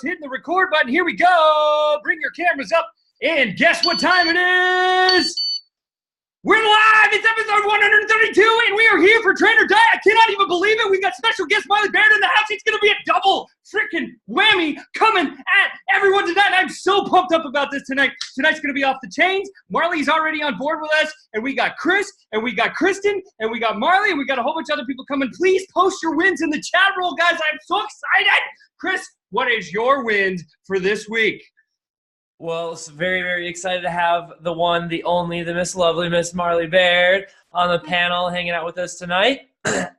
hitting the record button. Here we go. Bring your cameras up. And guess what time it is? We're live. It's episode 132, and we are here for Train or Die. I cannot even believe it. We've got special guest Marley Baird in the house. It's going to be a double freaking whammy coming at everyone tonight. I'm so pumped up about this tonight. Tonight's going to be off the chains. Marley's already on board with us, and we got Chris, and we got Kristen, and we got Marley, and we got a whole bunch of other people coming. Please post your wins in the chat roll, guys. I'm so excited. Chris, what is your wins for this week? Well, it's very, very excited to have the one, the only, the Miss Lovely, Miss Marley Baird on the panel hanging out with us tonight.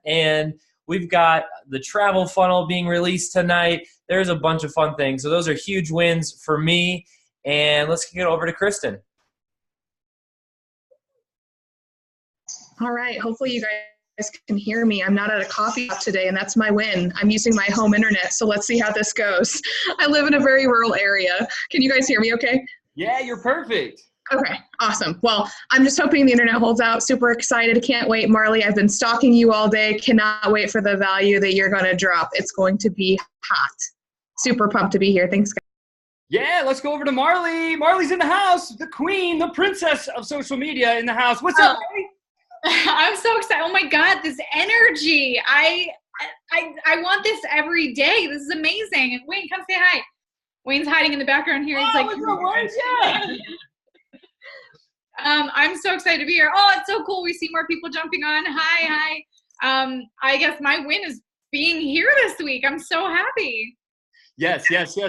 And we've got the travel funnel being released tonight. There's a bunch of fun things. So those are huge wins for me. And let's get over to Kristen. All right. Hopefully you guys can hear me. I'm not at a coffee shop today, and that's my win. I'm using my home internet, so let's see how this goes. I live in a very rural area. Can you guys hear me okay? Yeah, you're perfect. Okay, awesome. Well, I'm just hoping the internet holds out. Super excited. Can't wait, Marley. I've been stalking you all day. Cannot wait for the value that you're going to drop. It's going to be hot. Super pumped to be here. Thanks, guys. Yeah, let's go over to Marley. Marley's in the house. The queen, the princess of social media in the house. What's up, Marley? I'm so excited. Oh my God, this energy. I want this every day. This is amazing. Wayne, come say hi. Wayne's hiding in the background here. He's like, yeah. I'm so excited to be here. Oh, it's so cool. We see more people jumping on. Hi. I guess my win is being here this week. I'm so happy. Yes.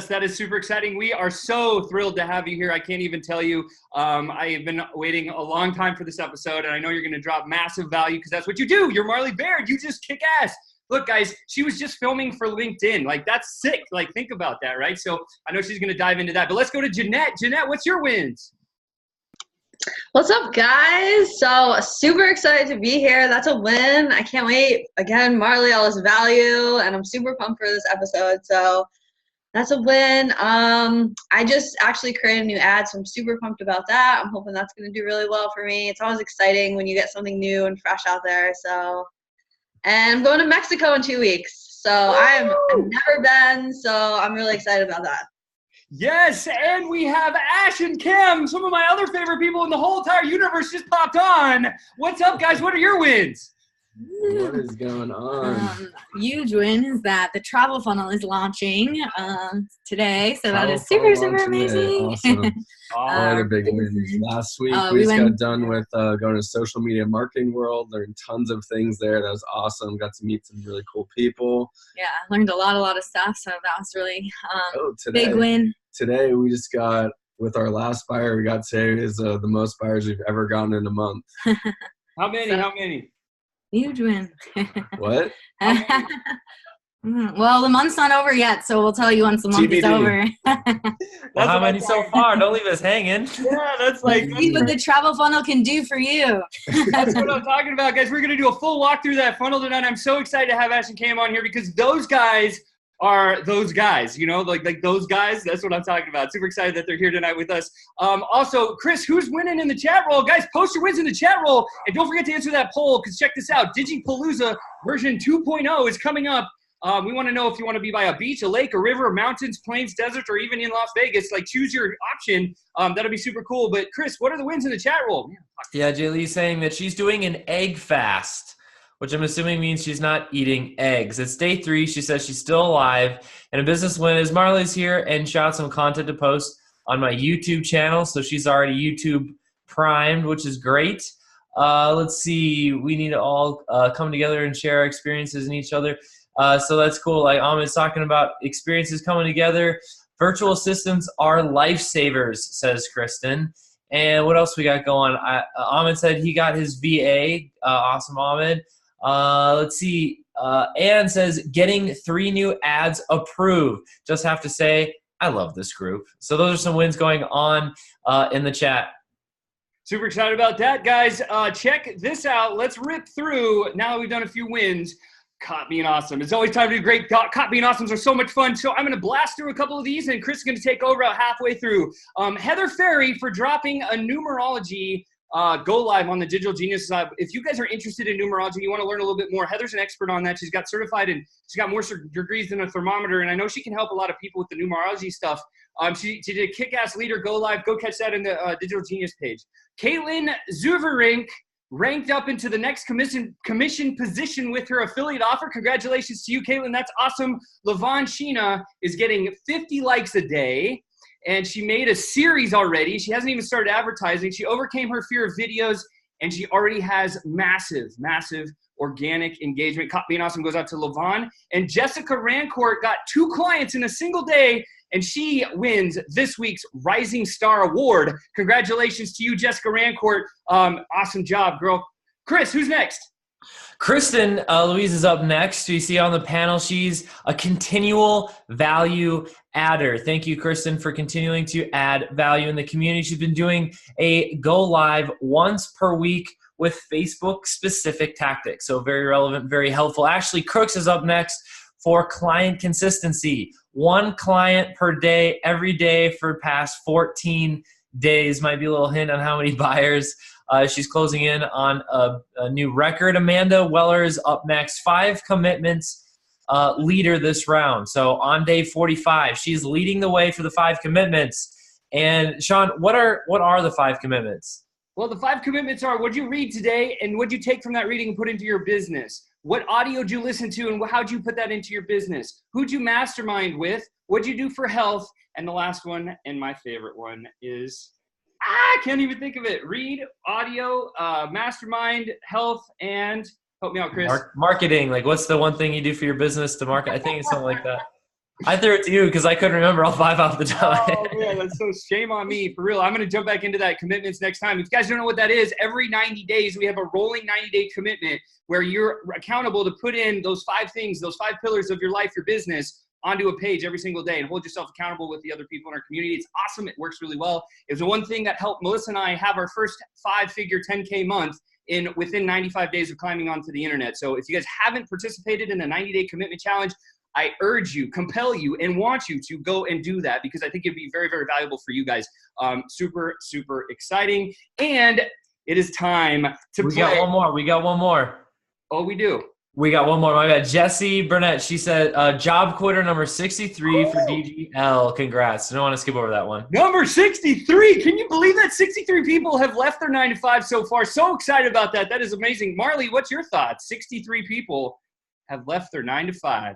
That is super exciting. We are so thrilled to have you here. I can't even tell you. I have been waiting a long time for this episode, and I know you're going to drop massive value because that's what you do. You're Marley Baird. You just kick ass. Look, guys, she was just filming for LinkedIn. Like, that's sick. Like, think about that, right? So I know she's going to dive into that. But let's go to Jeanette. Jeanette, what's your wins? What's up, guys? So super excited to be here. That's a win. I can't wait. Again, Marley, all this value, and I'm super pumped for this episode. So that's a win. I just actually created a new ad, so I'm super pumped about that. I'm hoping that's going to do really well for me. It's always exciting when you get something new and fresh out there. So, and I'm going to Mexico in 2 weeks. So I've never been, so I'm really excited about that. Yes, and we have Ash and Kim, some of my other favorite people in the whole entire universe just popped on. What's up, guys? What are your wins? What is going on? Huge win is that the travel funnel is launching today, so that is Travel super amazing. Awesome. All the big wins. Last week we just got done with going to social media marketing world, learned tons of things there. That was awesome. Got to meet some really cool people. Yeah, learned a lot of stuff, so that was really today, big win. Today we just got, with our last buyer we got today is the most buyers we've ever gotten in a month. How many? Huge win. What? Well, the month's not over yet, so we'll tell you once the month is over. Well, how many so far? Don't leave us hanging. Yeah, that's like see what the travel funnel can do for you. That's what I'm talking about, guys. We're going to do a full walkthrough of that funnel tonight. I'm so excited to have Ash and Cam on here because those guys are those guys, like those guys. That's what I'm talking about. Super excited that they're here tonight with us. Also, Chris, who's winning in the chat roll? Guys, post your wins in the chat roll. And don't forget to answer that poll because check this out. Digipalooza version 2.0 is coming up. We want to know if you want to be by a beach, a lake, a river, mountains, plains, desert, or even in Las Vegas. Like, choose your option. That'll be super cool. But, Chris, what are the wins in the chat roll? Yeah, Jay Lee's saying that she's doing an egg fast, which I'm assuming means she's not eating eggs. It's day 3. She says she's still alive. And a business win is Marley's here and shot some content to post on my YouTube channel. So she's already YouTube primed, which is great. Let's see. We need to all come together and share our experiences in each other. So that's cool. Like Ahmed's talking about experiences coming together. Virtual assistants are lifesavers, says Kristen. And what else we got going? Ahmed said he got his VA. Awesome, Ahmed. Let's see. Ann says, getting 3 new ads approved. Just have to say, I love this group. So those are some wins going on in the chat. Super excited about that, guys. Check this out. Let's rip through. Now that we've done a few wins, Caught Being Awesome. It's always time to do great. Caught Being Awesomes are so much fun. So I'm going to blast through a couple of these, and Chris is going to take over about halfway through. Heather Ferry for dropping a numerology go live on the Digital Genius side. If you guys are interested in numerology, you want to learn a little bit more, Heather's an expert on that. She's got certified and she's got more degrees than a thermometer, and I know she can help a lot of people with the numerology stuff. She did a kick-ass leader go live. Go catch that in the Digital Genius page. Caitlin Zuverink ranked up into the next commission position with her affiliate offer. Congratulations to you, Caitlin. That's awesome. Lavon Sheena is getting 50 likes a day, and she made a series already. She hasn't even started advertising. She overcame her fear of videos, and she already has massive, massive organic engagement. Being awesome goes out to Lavon. And Jessica Rancourt got 2 clients in a single day, and she wins this week's Rising Star Award. Congratulations to you, Jessica Rancourt. Awesome job, girl. Chris, who's next? Kristen Louise is up next. You see on the panel, she's a continual value adder. Thank you, Kristen, for continuing to add value in the community. She's been doing a go live once per week with Facebook-specific tactics. So very relevant, very helpful. Ashley Crooks is up next for client consistency. 1 client per day, every day for past 14 days. Might be a little hint on how many buyers she's closing in on a new record. Amanda Weller is up next. 5 commitments leader this round. So on day 45, she's leading the way for the 5 commitments. And Sean, what are the 5 commitments? Well, the 5 commitments are: what'd you read today, and what'd you take from that reading and put into your business? What audio did you listen to, and how'd you put that into your business? Who'd you mastermind with? What'd you do for health? And the last one, and my favorite one, is I can't even think of it. Read, audio, mastermind, health, and help me out, Chris. Marketing. Like, what's the one thing you do for your business to market? I think it's something like that. I threw it to you because I couldn't remember all 5 off the top. Oh, man, that's so shame on me. For real, I'm going to jump back into that commitments next time. If you guys don't know what that is, every 90 days we have a rolling 90-day commitment where you're accountable to put in those 5 things, those 5 pillars of your life, your business, onto a page every single day and hold yourself accountable with the other people in our community. It's awesome. It works really well. It was the one thing that helped Melissa and I have our first 5-figure 10K month within 95 days of climbing onto the internet. So if you guys haven't participated in the 90-day commitment challenge, I urge you, compel you, and want you to go and do that because I think it'd be very, very valuable for you guys. Super, super exciting. And it is time to play. We got one more. Oh, we do. We got one more. My bad. Jessie Burnett. She said job quitter number 63 for DGL. Congrats. I don't want to skip over that one. Number 63. Can you believe that 63 people have left their 9 to 5 so far? So excited about that. That is amazing. Marley, what's your thoughts? 63 people have left their 9 to 5.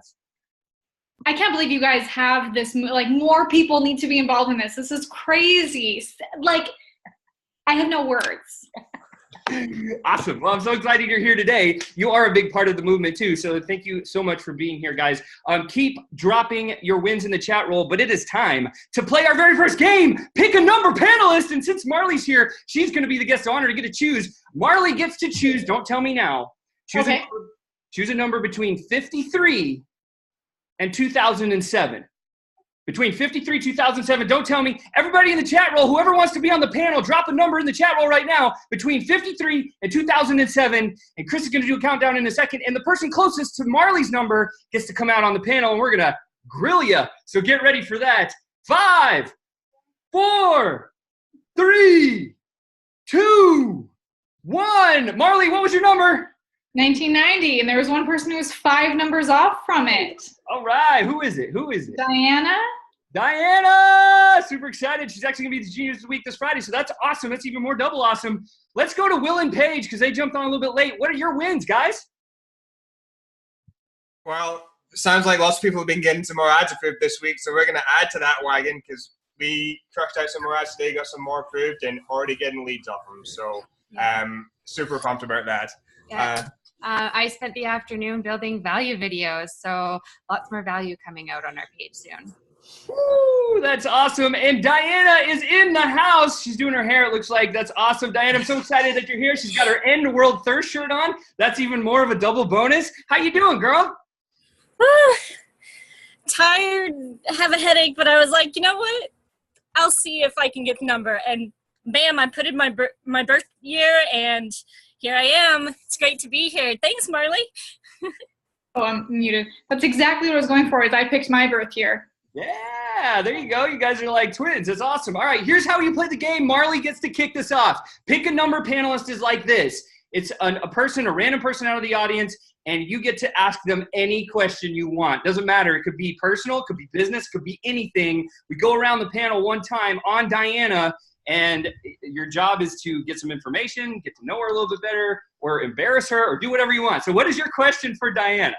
I can't believe you guys have this. Like, more people need to be involved in this. This is crazy. Like, I have no words. Awesome. Well, I'm so excited you're here today. You are a big part of the movement too. So thank you so much for being here, guys. Keep dropping your wins in the chat roll, but it is time to play our very first game. Pick a number, panelist. And since Marley's here, she's going to be the guest of honor to get to choose. Marley gets to choose. Don't tell me now. Choose a number between 53 and 2007. Between 53 and 2007, don't tell me. Everybody in the chat roll, whoever wants to be on the panel, drop a number in the chat roll right now between 53 and 2007. And Chris is going to do a countdown in a second. And the person closest to Marley's number gets to come out on the panel, and we're going to grill you. So get ready for that. 5, 4, 3, 2, 1. Marley, what was your number? 1990, and there was one person who was 5 numbers off from it. All right, who is it? Diana. Super excited. She's actually going to be the Genius of the Week this Friday, so that's awesome. That's even more double awesome. Let's go to Will and Paige because they jumped on a little bit late. What are your wins, guys? Well, sounds like lots of people have been getting some more ads approved this week, so we're going to add to that wagon because we crushed out some more ads today, got some more approved, and already getting leads off them. So super pumped about that. Yeah. I spent the afternoon building value videos, so lots more value coming out on our page soon. Woo, that's awesome. And Diana is in the house. She's doing her hair, it looks like. That's awesome. Diana, I'm so excited that you're here. She's got her End World Thirst shirt on. That's even more of a double bonus. How you doing, girl? Tired, have a headache, but I was like, you know what? I'll see if I can get the number. And bam, I put in my birth year, and here I am. It's great to be here. Thanks, Marley. Oh, I'm muted. That's exactly what I was going for. Is I picked my birth year. Yeah, there you go. You guys are like twins. That's awesome. All right, here's how you play the game. Marley gets to kick this off. Pick a number. Panelist is like this. It's a person, a random person out of the audience, and you get to ask them any question you want. Doesn't matter. It could be personal, it could be business, it could be anything. We go around the panel one time on Diana, and your job is to get some information, get to know her a little bit better, or embarrass her, or do whatever you want. So what is your question for Diana?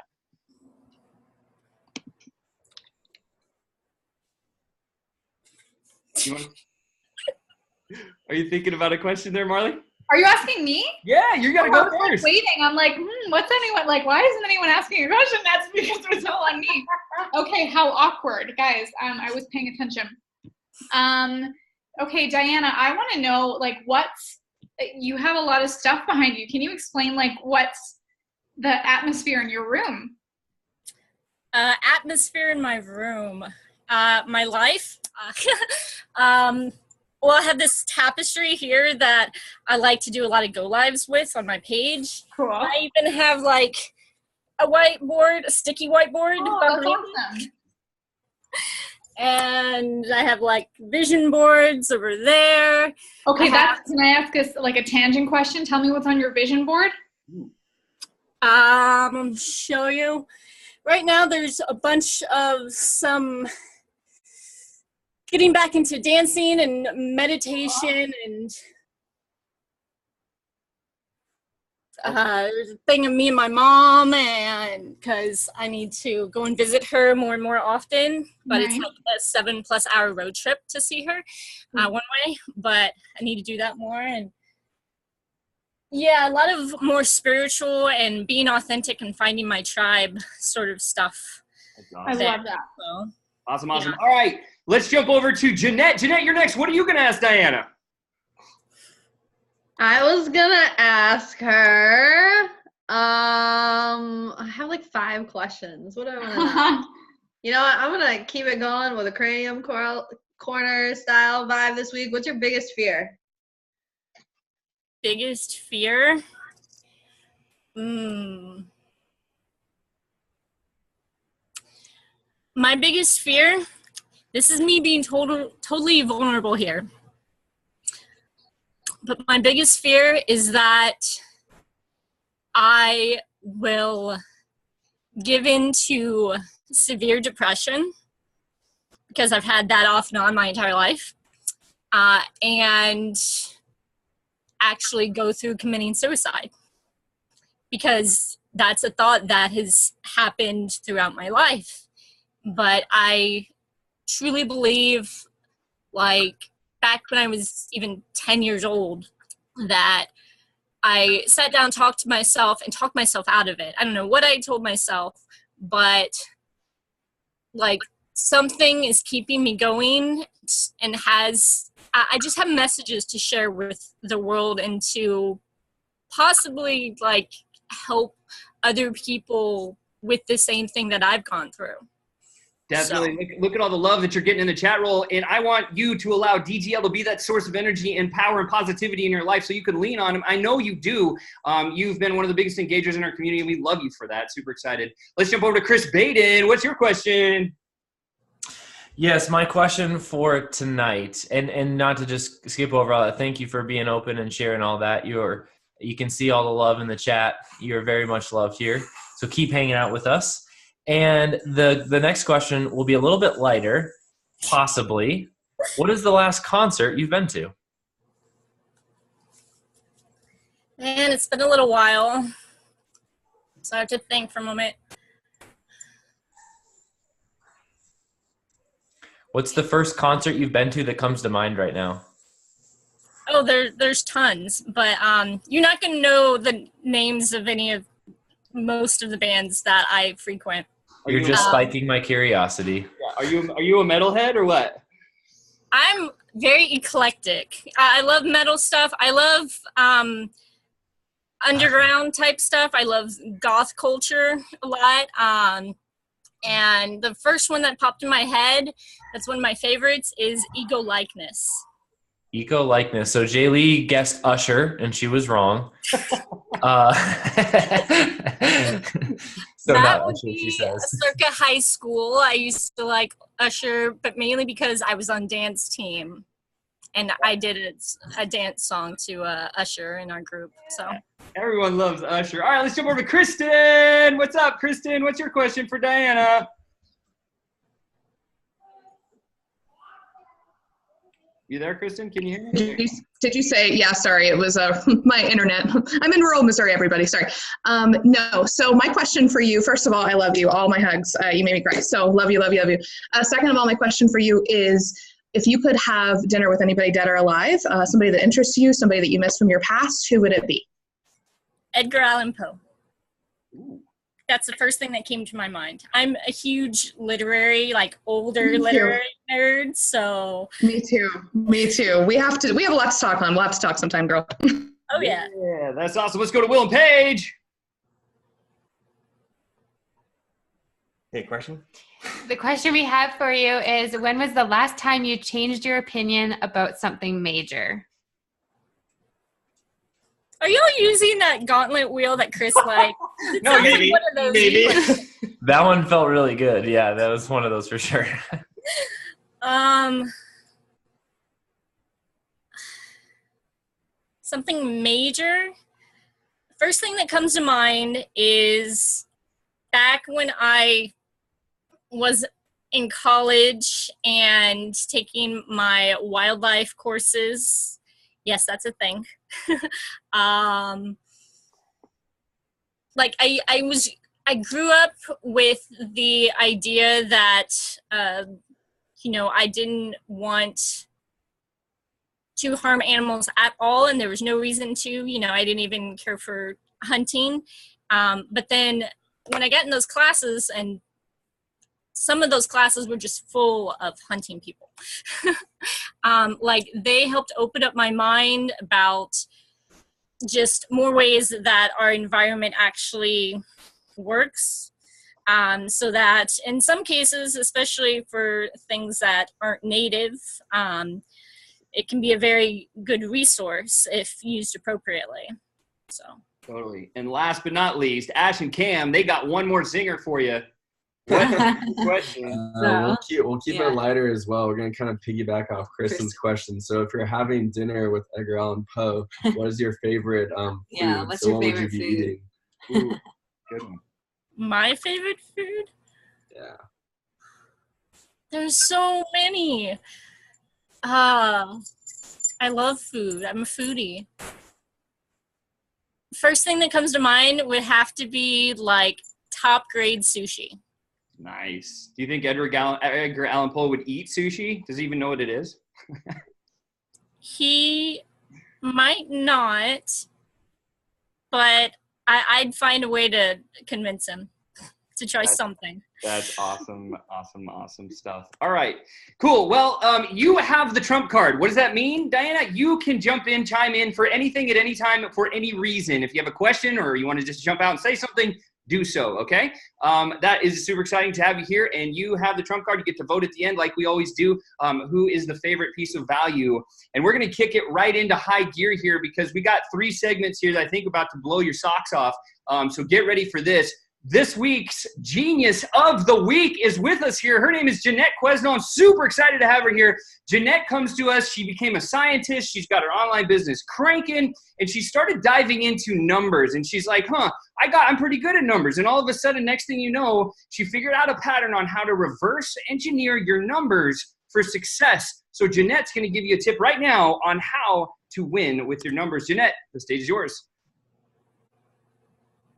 Are you thinking about a question there, Marley? Are you asking me? Yeah, you gotta go I'm first. waiting. I'm like, what's anyone like? Why isn't anyone asking a question? That's because it's all on me. Okay, how awkward, guys. I was paying attention. Okay, Diana, I want to know like you have a lot of stuff behind you. Can you explain like what's the atmosphere in your room? Atmosphere in my room. My life. Well, I have this tapestry here that I like to do a lot of go lives with on my page. Cool. I even have like a whiteboard, a sticky whiteboard. Oh, that's awesome. And I have like vision boards over there. Okay, can I ask us like a tangent question? Tell me what's on your vision board. I'll show you. Right now there's a bunch of some getting back into dancing and meditation and there's a thing of me and my mom, and because I need to go and visit her more and more often, but it's like a 7+ hour road trip to see her one way, but I need to do that more. And yeah, a lot of more spiritual and being authentic and finding my tribe sort of stuff. I love that. So, Awesome. yeah. All right, let's jump over to Jeanette. Jeanette, you're next. What are you going to ask Diana? I was gonna ask her. I have like 5 questions. What do I want to know? You know what? I'm gonna keep it going with a cranium corner style vibe this week. What's your biggest fear? Biggest fear? My biggest fear, this is me being totally vulnerable here, but my biggest fear is that I will give in to severe depression, because I've had that off and on my entire life, and actually go through committing suicide, because that's a thought that has happened throughout my life. But I truly believe, like back when I was even 10 years old, that I sat down, talked to myself, and talked myself out of it. I don't know what I told myself, but like something is keeping me going, and I just have messages to share with the world and to possibly like help other people with the same thing that I've gone through. Definitely. So, look at all the love that you're getting in the chat roll. And I want you to allow DGL to be that source of energy and power and positivity in your life so you can lean on him. I know you do. You've been one of the biggest engagers in our community, and we love you for that. Super excited. Let's jump over to Chris Baird. What's your question? Yes, my question for tonight, and not to just skip over all that, thank you for being open and sharing all that. You can see all the love in the chat. You're very much loved here. So keep hanging out with us. And the next question will be a little bit lighter, possibly. What is the last concert you've been to? Man, it's been a little while, so I have to think for a moment. What's the first concert you've been to that comes to mind right now? Oh, there's tons, but you're not going to know the names of most of the bands that I frequent. You're just spiking my curiosity. Are you a metalhead or what? I'm very eclectic. I love metal stuff. I love underground type stuff. I love goth culture a lot. And the first one that popped in my head, that's one of my favorites, is Ego Likeness. Ego Likeness. So Jay Lee guessed Usher, and she was wrong. So that not would Usher, she be says. circa high school. I used to like Usher, but mainly because I was on dance team. And I did a dance song to Usher in our group. So Everyone loves Usher. All right, let's jump over to Kristen. What's up, Kristen? What's your question for Diana? You there, Kristen? Can you hear me? Did you say, yeah, sorry, it was my internet. I'm in rural Missouri, everybody, sorry. No, so my question for you, first of all, I love you, all my hugs. You made me cry, so love you, love you, love you. Second of all, my question for you is, if you could have dinner with anybody dead or alive, somebody that interests you, somebody that you miss from your past, who would it be? Edgar Allan Poe. That's the first thing that came to my mind. I'm a huge literary, like older literary nerd, so. Me too. Me too. We have a lot to talk on. We'll have to talk sometime, girl. Oh yeah. Yeah, that's awesome. Let's go to Will and Paige. Hey, question? The question we have for you is, when was the last time you changed your opinion about something major? Are y'all using that gauntlet wheel that Chris liked? No, maybe. Like one of those Maybe. That one felt really good. Yeah, that was one of those for sure. Something major. First thing that comes to mind is back when I was in college and taking my wildlife courses. Yes, that's a thing. Like I grew up with the idea that, I didn't want to harm animals at all, and there was no reason to. I didn't even care for hunting. But then when I got in those classes, and some of those classes were just full of hunting people, like they helped open up my mind about just more ways that our environment actually works. So that in some cases, especially for things that aren't native, it can be a very good resource if used appropriately. So Totally. And last but not least, Ash and Cam, they got one more zinger for you. Question. We'll keep it lighter as well. We're going to kind of piggyback off Kristen's question. So if you're having dinner with Edgar Allan Poe, what is your favorite food? Yeah, what's so your what favorite would you be food? eating? Ooh, good one. my favorite food? Yeah. There's so many. I love food. I'm a foodie. First thing that comes to mind would have to be like top grade sushi. Nice. Do you think Edgar Allan Poe would eat sushi? Does he even know what it is? He might not, but I'd find a way to convince him to try something. That's awesome, awesome stuff. All right, cool. Well, you have the trump card. What does that mean, Diana? You can jump in, chime in for anything at any time for any reason. If you have a question or you want to just jump out and say something, do so, okay? That is super exciting to have you here, and you have the trump card. You get to vote at the end like we always do. Who is the favorite piece of value? And we're going to kick it right into high gear here because we got 3 segments here that I think about to blow your socks off. So get ready for this. This week's Genius of the Week is with us here. Her name is Jeanette Quesno. I'm super excited to have her here. Jeanette comes to us. She became a scientist. She's got her online business cranking, and she started diving into numbers. And she's like, I'm pretty good at numbers. And all of a sudden, next thing you know, she figured out a pattern on how to reverse engineer your numbers for success. So Jeanette's going to give you a tip right now on how to win with your numbers. Jeanette, the stage is yours.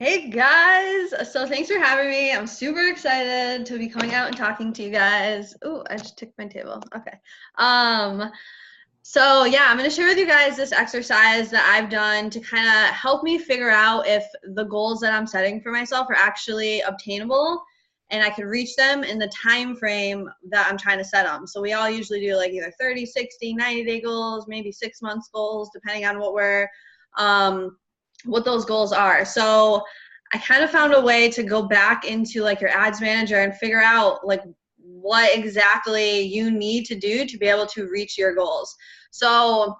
Hey guys, so thanks for having me. I'm super excited to be coming out and talking to you guys. Oh, I just took my table. Okay. So yeah, I'm going to share with you guys this exercise that I've done to kind of help me figure out if the goals that I'm setting for myself are actually obtainable and I can reach them in the time frame that I'm trying to set them. So we all usually do like either 30, 60, 90-day goals, maybe 6 months goals, depending on what those goals are. So I kind of found a way to go back into like your ads manager and figure out like what exactly you need to do to be able to reach your goals. So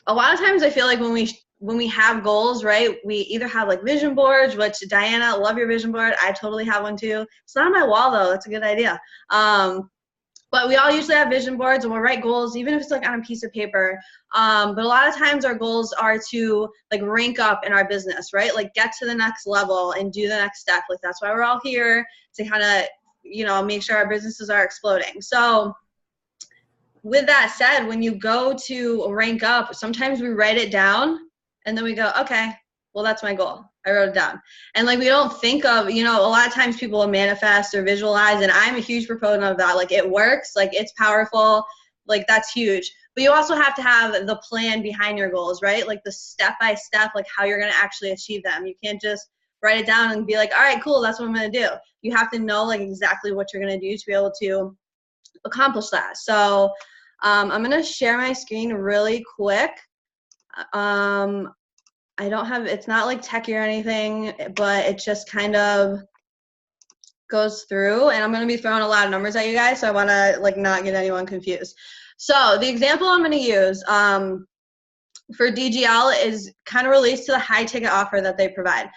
a lot of times I feel like when when we have goals, right, we either have like vision boards, which Diana, love your vision board. I totally have one too. It's not on my wall though. That's a good idea. But we all usually have vision boards and we'll write goals, even if it's like on a piece of paper. But a lot of times our goals are to like rank up in our business, right? Like get to the next level and do the next step. Like that's why we're all here, to kind of, you know, make sure our businesses are exploding. So with that said, when you go to rank up, sometimes we write it down and then we go, okay, well, that's my goal. I wrote it down. And like, we don't think of, you know, a lot of times people will manifest or visualize, and I'm a huge proponent of that. Like it works, like it's powerful, like that's huge. But you also have to have the plan behind your goals, right? Like the step-by-step, like how you're going to actually achieve them. You can't just write it down and be like, all right, cool, that's what I'm going to do. You have to know like exactly what you're going to do to be able to accomplish that. So I'm going to share my screen really quick. I don't have, it's not like techie or anything, but it just kind of goes through, and I'm going to be throwing a lot of numbers at you guys, so I want to like not get anyone confused. So the example I'm going to use for DGL is kind of relates to the high ticket offer that they provide.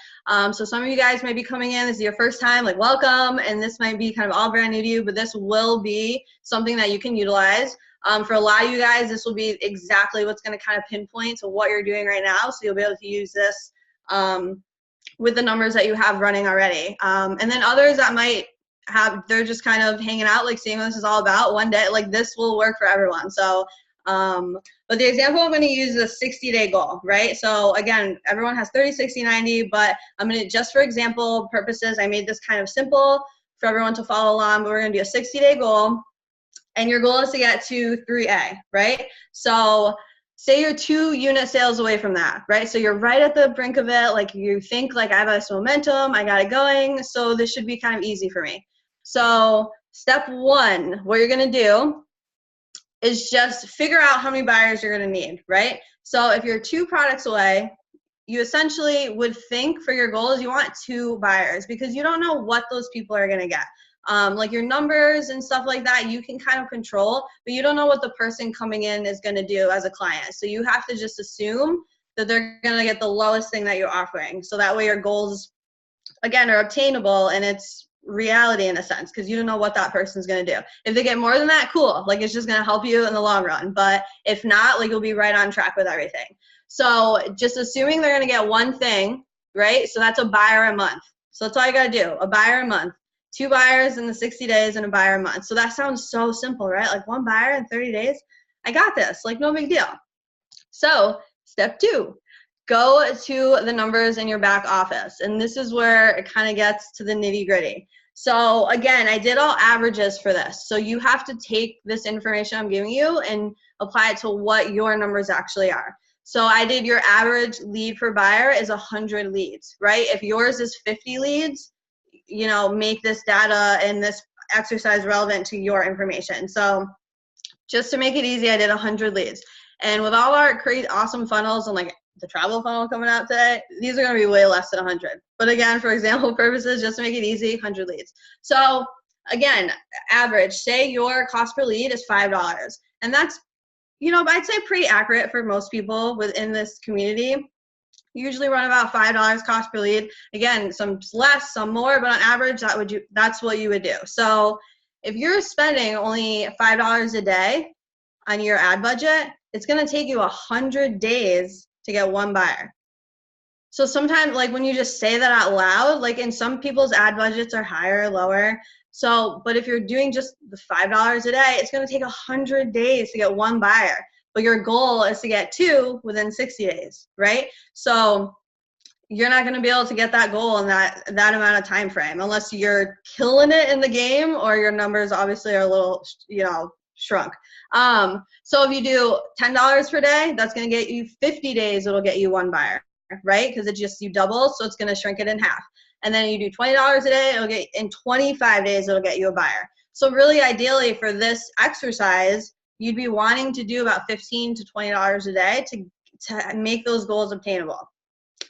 So some of you guys might be coming in, this is your first time, like welcome, and this might be kind of all brand new to you, but this will be something that you can utilize. For a lot of you guys, this will be exactly what's going to kind of pinpoint to what you're doing right now. So you'll be able to use this with the numbers that you have running already. And then others that might have, they're just kind of hanging out, like seeing what this is all about one day, like this will work for everyone. So, but the example I'm going to use is a 60-day goal, right? So again, everyone has 30, 60, 90, but I'm going to, just for example purposes, I made this kind of simple for everyone to follow along, but we're going to do a 60-day goal. And your goal is to get to 3A, right? So say you're 2 unit sales away from that, right? So you're right at the brink of it. Like you think like I have this momentum, I got it going. So this should be kind of easy for me. So step 1, what you're going to do is just figure out how many buyers you're going to need, right? So if you're 2 products away, you essentially would think for your goals, you want 2 buyers because you don't know what those people are going to get. Like your numbers and stuff like that, you can kind of control, but you don't know what the person coming in is going to do as a client. So you have to just assume that they're going to get the lowest thing that you're offering. So that way your goals, again, are obtainable and it's reality in a sense, because you don't know what that person's going to do. If they get more than that, cool. Like it's just going to help you in the long run. But if not, like you'll be right on track with everything. So just assuming they're going to get one thing, right? So that's a buyer a month. So that's all you got to do, a buyer a month. 2 buyers in the 60 days and a buyer a month. So that sounds so simple, right? Like 1 buyer in 30 days. I got this, like no big deal. So step 2, go to the numbers in your back office. And this is where it kind of gets to the nitty gritty. So again, I did all averages for this. So you have to take this information I'm giving you and apply it to what your numbers actually are. So I did your average lead per buyer is 100 leads, right? If yours is 50 leads, you know, make this data and this exercise relevant to your information. So just to make it easy, I did 100 leads. And with all our crazy awesome funnels and like the travel funnel coming out today, these are going to be way less than 100. But again, for example purposes, just to make it easy, 100 leads. So again, average, say your cost per lead is $5. And that's, you know, I'd say pretty accurate for most people within this community. Usually run about $5 cost per lead. Again, some less, some more, but on average, that's what you would do. So if you're spending only $5 a day on your ad budget, it's going to take you 100 days to get 1 buyer. So sometimes, like when you just say that out loud, like in some people's ad budgets are higher or lower. So, but if you're doing just the $5 a day, it's going to take 100 days to get 1 buyer. But your goal is to get 2 within 60 days, right? So you're not going to be able to get that goal in that amount of time frame unless you're killing it in the game or your numbers obviously are a little, you know, shrunk. So if you do $10 per day, that's going to get you 50 days. It'll get you 1 buyer, right? Because it just, you double, so it's going to shrink it in half. And then you do $20 a day, it'll get, in 25 days, it'll get you a buyer. So really ideally for this exercise, you'd be wanting to do about $15 to $20 a day to make those goals obtainable.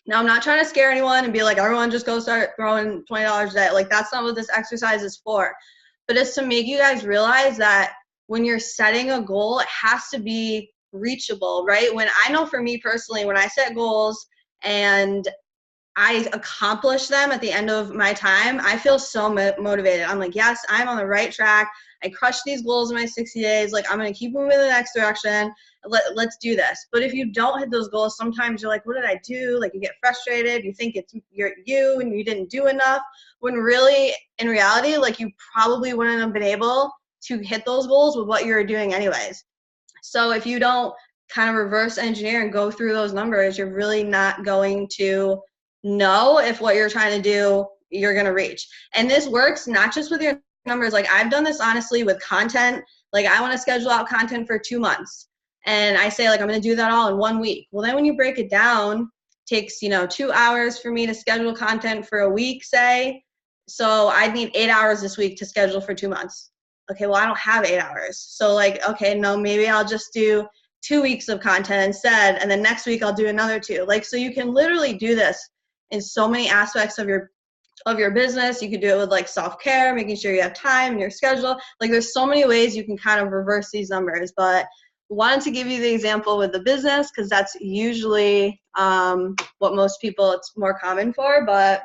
Now, I'm not trying to scare anyone and be like, everyone just go start throwing $20 a day. Like, that's not what this exercise is for. But it's to make you guys realize that when you're setting a goal, it has to be reachable, right? When I know for me personally, when I set goals and I accomplish them at the end of my time, I feel so motivated. I'm like, yes, I'm on the right track. I crushed these goals in my 60 days. Like, I'm going to keep moving in the next direction. Let's do this. But if you don't hit those goals, sometimes you're like, what did I do? Like, you get frustrated. You think it's you and you didn't do enough. When really, in reality, like, you probably wouldn't have been able to hit those goals with what you're doing anyways. So if you don't kind of reverse engineer and go through those numbers, you're really not going to know if what you're trying to do, you're going to reach. And this works not just with your numbers. Like, I've done this honestly with content. Like, I want to schedule out content for 2 months. And I say, like, I'm going to do that all in 1 week. Well, then when you break it down, it takes, 2 hours for me to schedule content for a week, say. So I'd need 8 hours this week to schedule for 2 months. Okay, well, I don't have 8 hours. So, like, okay, no, maybe I'll just do 2 weeks of content instead. And then next week I'll do another 2. Like, so you can literally do this in so many aspects of your business. You could do it with, like, self-care, making sure you have time in your schedule. Like, there's so many ways you can kind of reverse these numbers. But wanted to give you the example with the business because that's usually what most people, it's more common for. But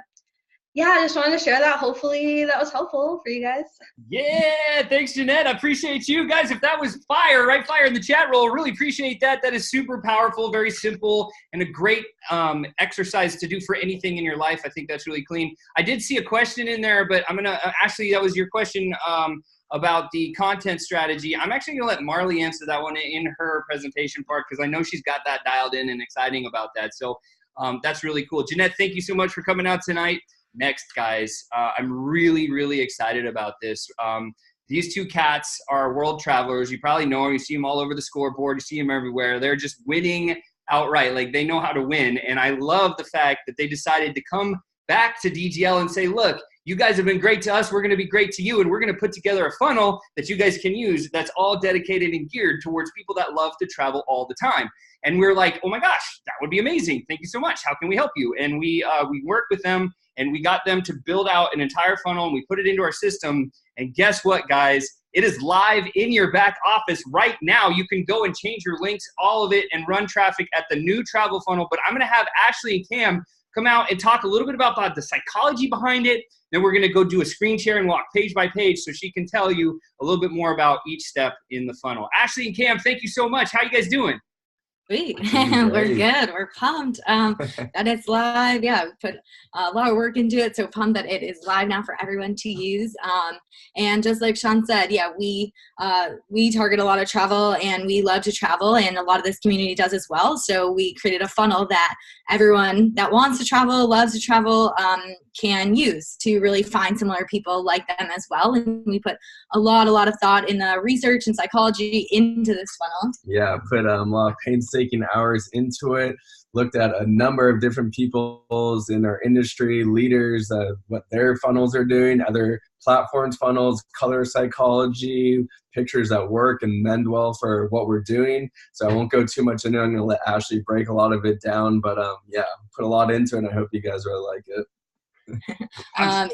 yeah, I just wanted to share that. Hopefully that was helpful for you guys. Yeah, thanks, Jeanette. I appreciate you guys. If that was fire, right? Fire in the chat roll. Really appreciate that. That is super powerful, very simple, and a great exercise to do for anything in your life. I think that's really clean. I did see a question in there, but I'm going to, Ashley, that was your question about the content strategy. I'm actually going to let Marley answer that one in her presentation part because I know she's got that dialed in and exciting about that. So that's really cool. Jeanette, thank you so much for coming out tonight. Next, guys, I'm really, really excited about this. These two cats are world travelers. You probably know them. You see them all over the scoreboard. You see them everywhere. They're just winning outright. Like, they know how to win. And I love the fact that they decided to come back to DGL and say, look, you guys have been great to us. We're going to be great to you. And we're going to put together a funnel that you guys can use that's all dedicated and geared towards people that love to travel all the time. And we're like, oh my gosh, that would be amazing. Thank you so much. How can we help you? And we worked with them and we got them to build out an entire funnel and we put it into our system. And guess what, guys? It is live in your back office right now. You can go and change your links, all of it, and run traffic at the new travel funnel. But I'm going to have Ashley and Cam come out and talk a little bit about the psychology behind it. Then we're going to go do a screen share and walk page by page so she can tell you a little bit more about each step in the funnel. Ashley and Cam, thank you so much. How you guys doing? Sweet. We're good. We're pumped that it's live. Yeah, we put a lot of work into it. So pumped that it is live now for everyone to use. And just like Sean said, yeah, we target a lot of travel and we love to travel, and a lot of this community does as well. So we created a funnel that everyone that wants to travel, loves to travel, can use to really find similar people like them as well. And we put a lot of thought in the research and psychology into this funnel. Yeah, put a lot of painstaking hours into it. Looked at a number of different people's in our industry, leaders, what their funnels are doing, other platforms funnels, color psychology, pictures that work and mend well for what we're doing. So I won't go too much into it. I'm going to let Ashley break a lot of it down. But yeah, put a lot into it, and I hope you guys really like it.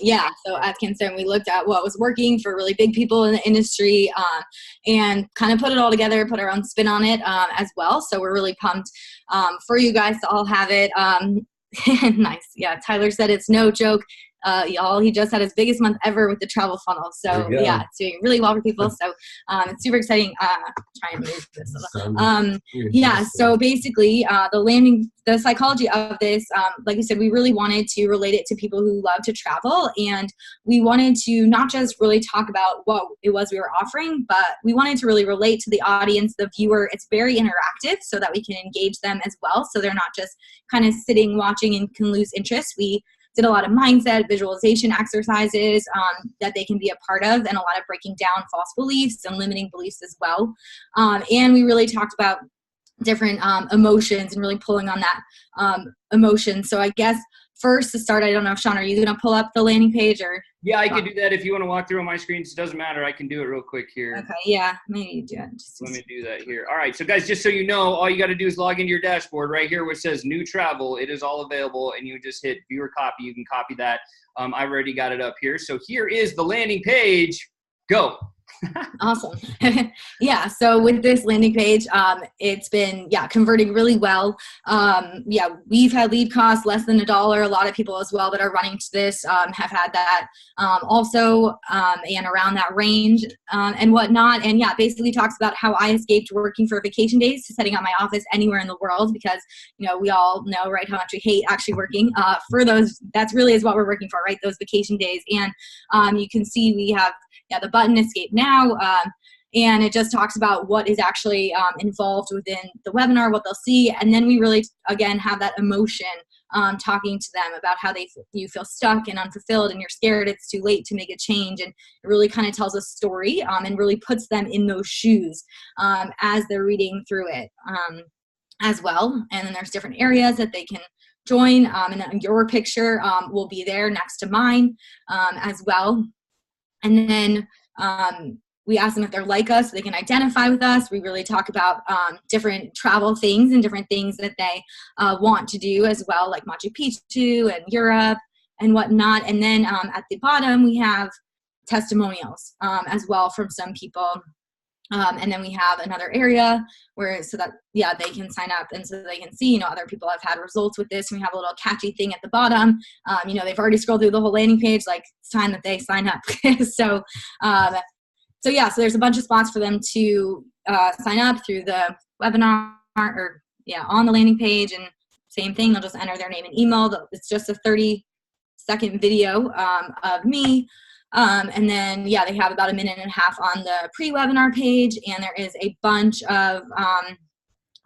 Yeah, so as Ken said, we looked at what was working for really big people in the industry and kind of put it all together, put our own spin on it as well. So we're really pumped for you guys to all have it. Nice. Yeah, Tyler said it's no joke. Y'all, he just had his biggest month ever with the travel funnel. So yeah, it's doing really well for people. So it's super exciting. Try and move this. Yeah, so basically the psychology of this, like I said, we really wanted to relate it to people who love to travel, and we wanted to not just really talk about what it was we were offering, but we wanted to really relate to the audience, the viewer. It's very interactive so that we can engage them as well. So they're not just kind of sitting, watching, and can lose interest. We did a lot of mindset visualization exercises that they can be a part of, and a lot of breaking down false beliefs and limiting beliefs as well. And we really talked about different emotions and really pulling on that emotion. So I guess first to start, I don't know, Sean, are you going to pull up the landing page or? Yeah, I can do that. If you want to walk through on my screen, it doesn't matter. I can do it real quick here. Okay, yeah, maybe you do it. Let me do that here. All right, so guys, just so you know, all you got to do is log into your dashboard right here where it says new travel. It is all available, and you just hit view or copy. You can copy that. I've already got it up here. So here is the landing page. Go. Awesome. Yeah. So with this landing page, it's been, converting really well. We've had lead costs less than $1. A lot of people as well that are running to this have had that also and around that range and whatnot. And basically talks about how I escaped working for vacation days to setting up my office anywhere in the world because, we all know, right, how much we hate actually working for those. That's really is what we're working for, right? Those vacation days. And you can see we have the button Escape Now, and it just talks about what is actually involved within the webinar, what they'll see, and then we really, again, have that emotion talking to them about how you feel stuck and unfulfilled and you're scared it's too late to make a change, and it really kind of tells a story and really puts them in those shoes as they're reading through it as well. And then there's different areas that they can join, and then your picture will be there next to mine as well. And then we ask them if they're like us, so they can identify with us. We really talk about different travel things and different things that they want to do as well, like Machu Picchu and Europe and whatnot. And then at the bottom, we have testimonials as well from some people. And then we have another area where they can sign up and so they can see, other people have had results with this. And we have a little catchy thing at the bottom. They've already scrolled through the whole landing page, like it's time that they sign up. So there's a bunch of spots for them to sign up through the webinar or on the landing page, and same thing, they'll just enter their name and email. It's just a 30-second video of me. And then, they have about 1.5 minutes on the pre-webinar page, and there is a bunch of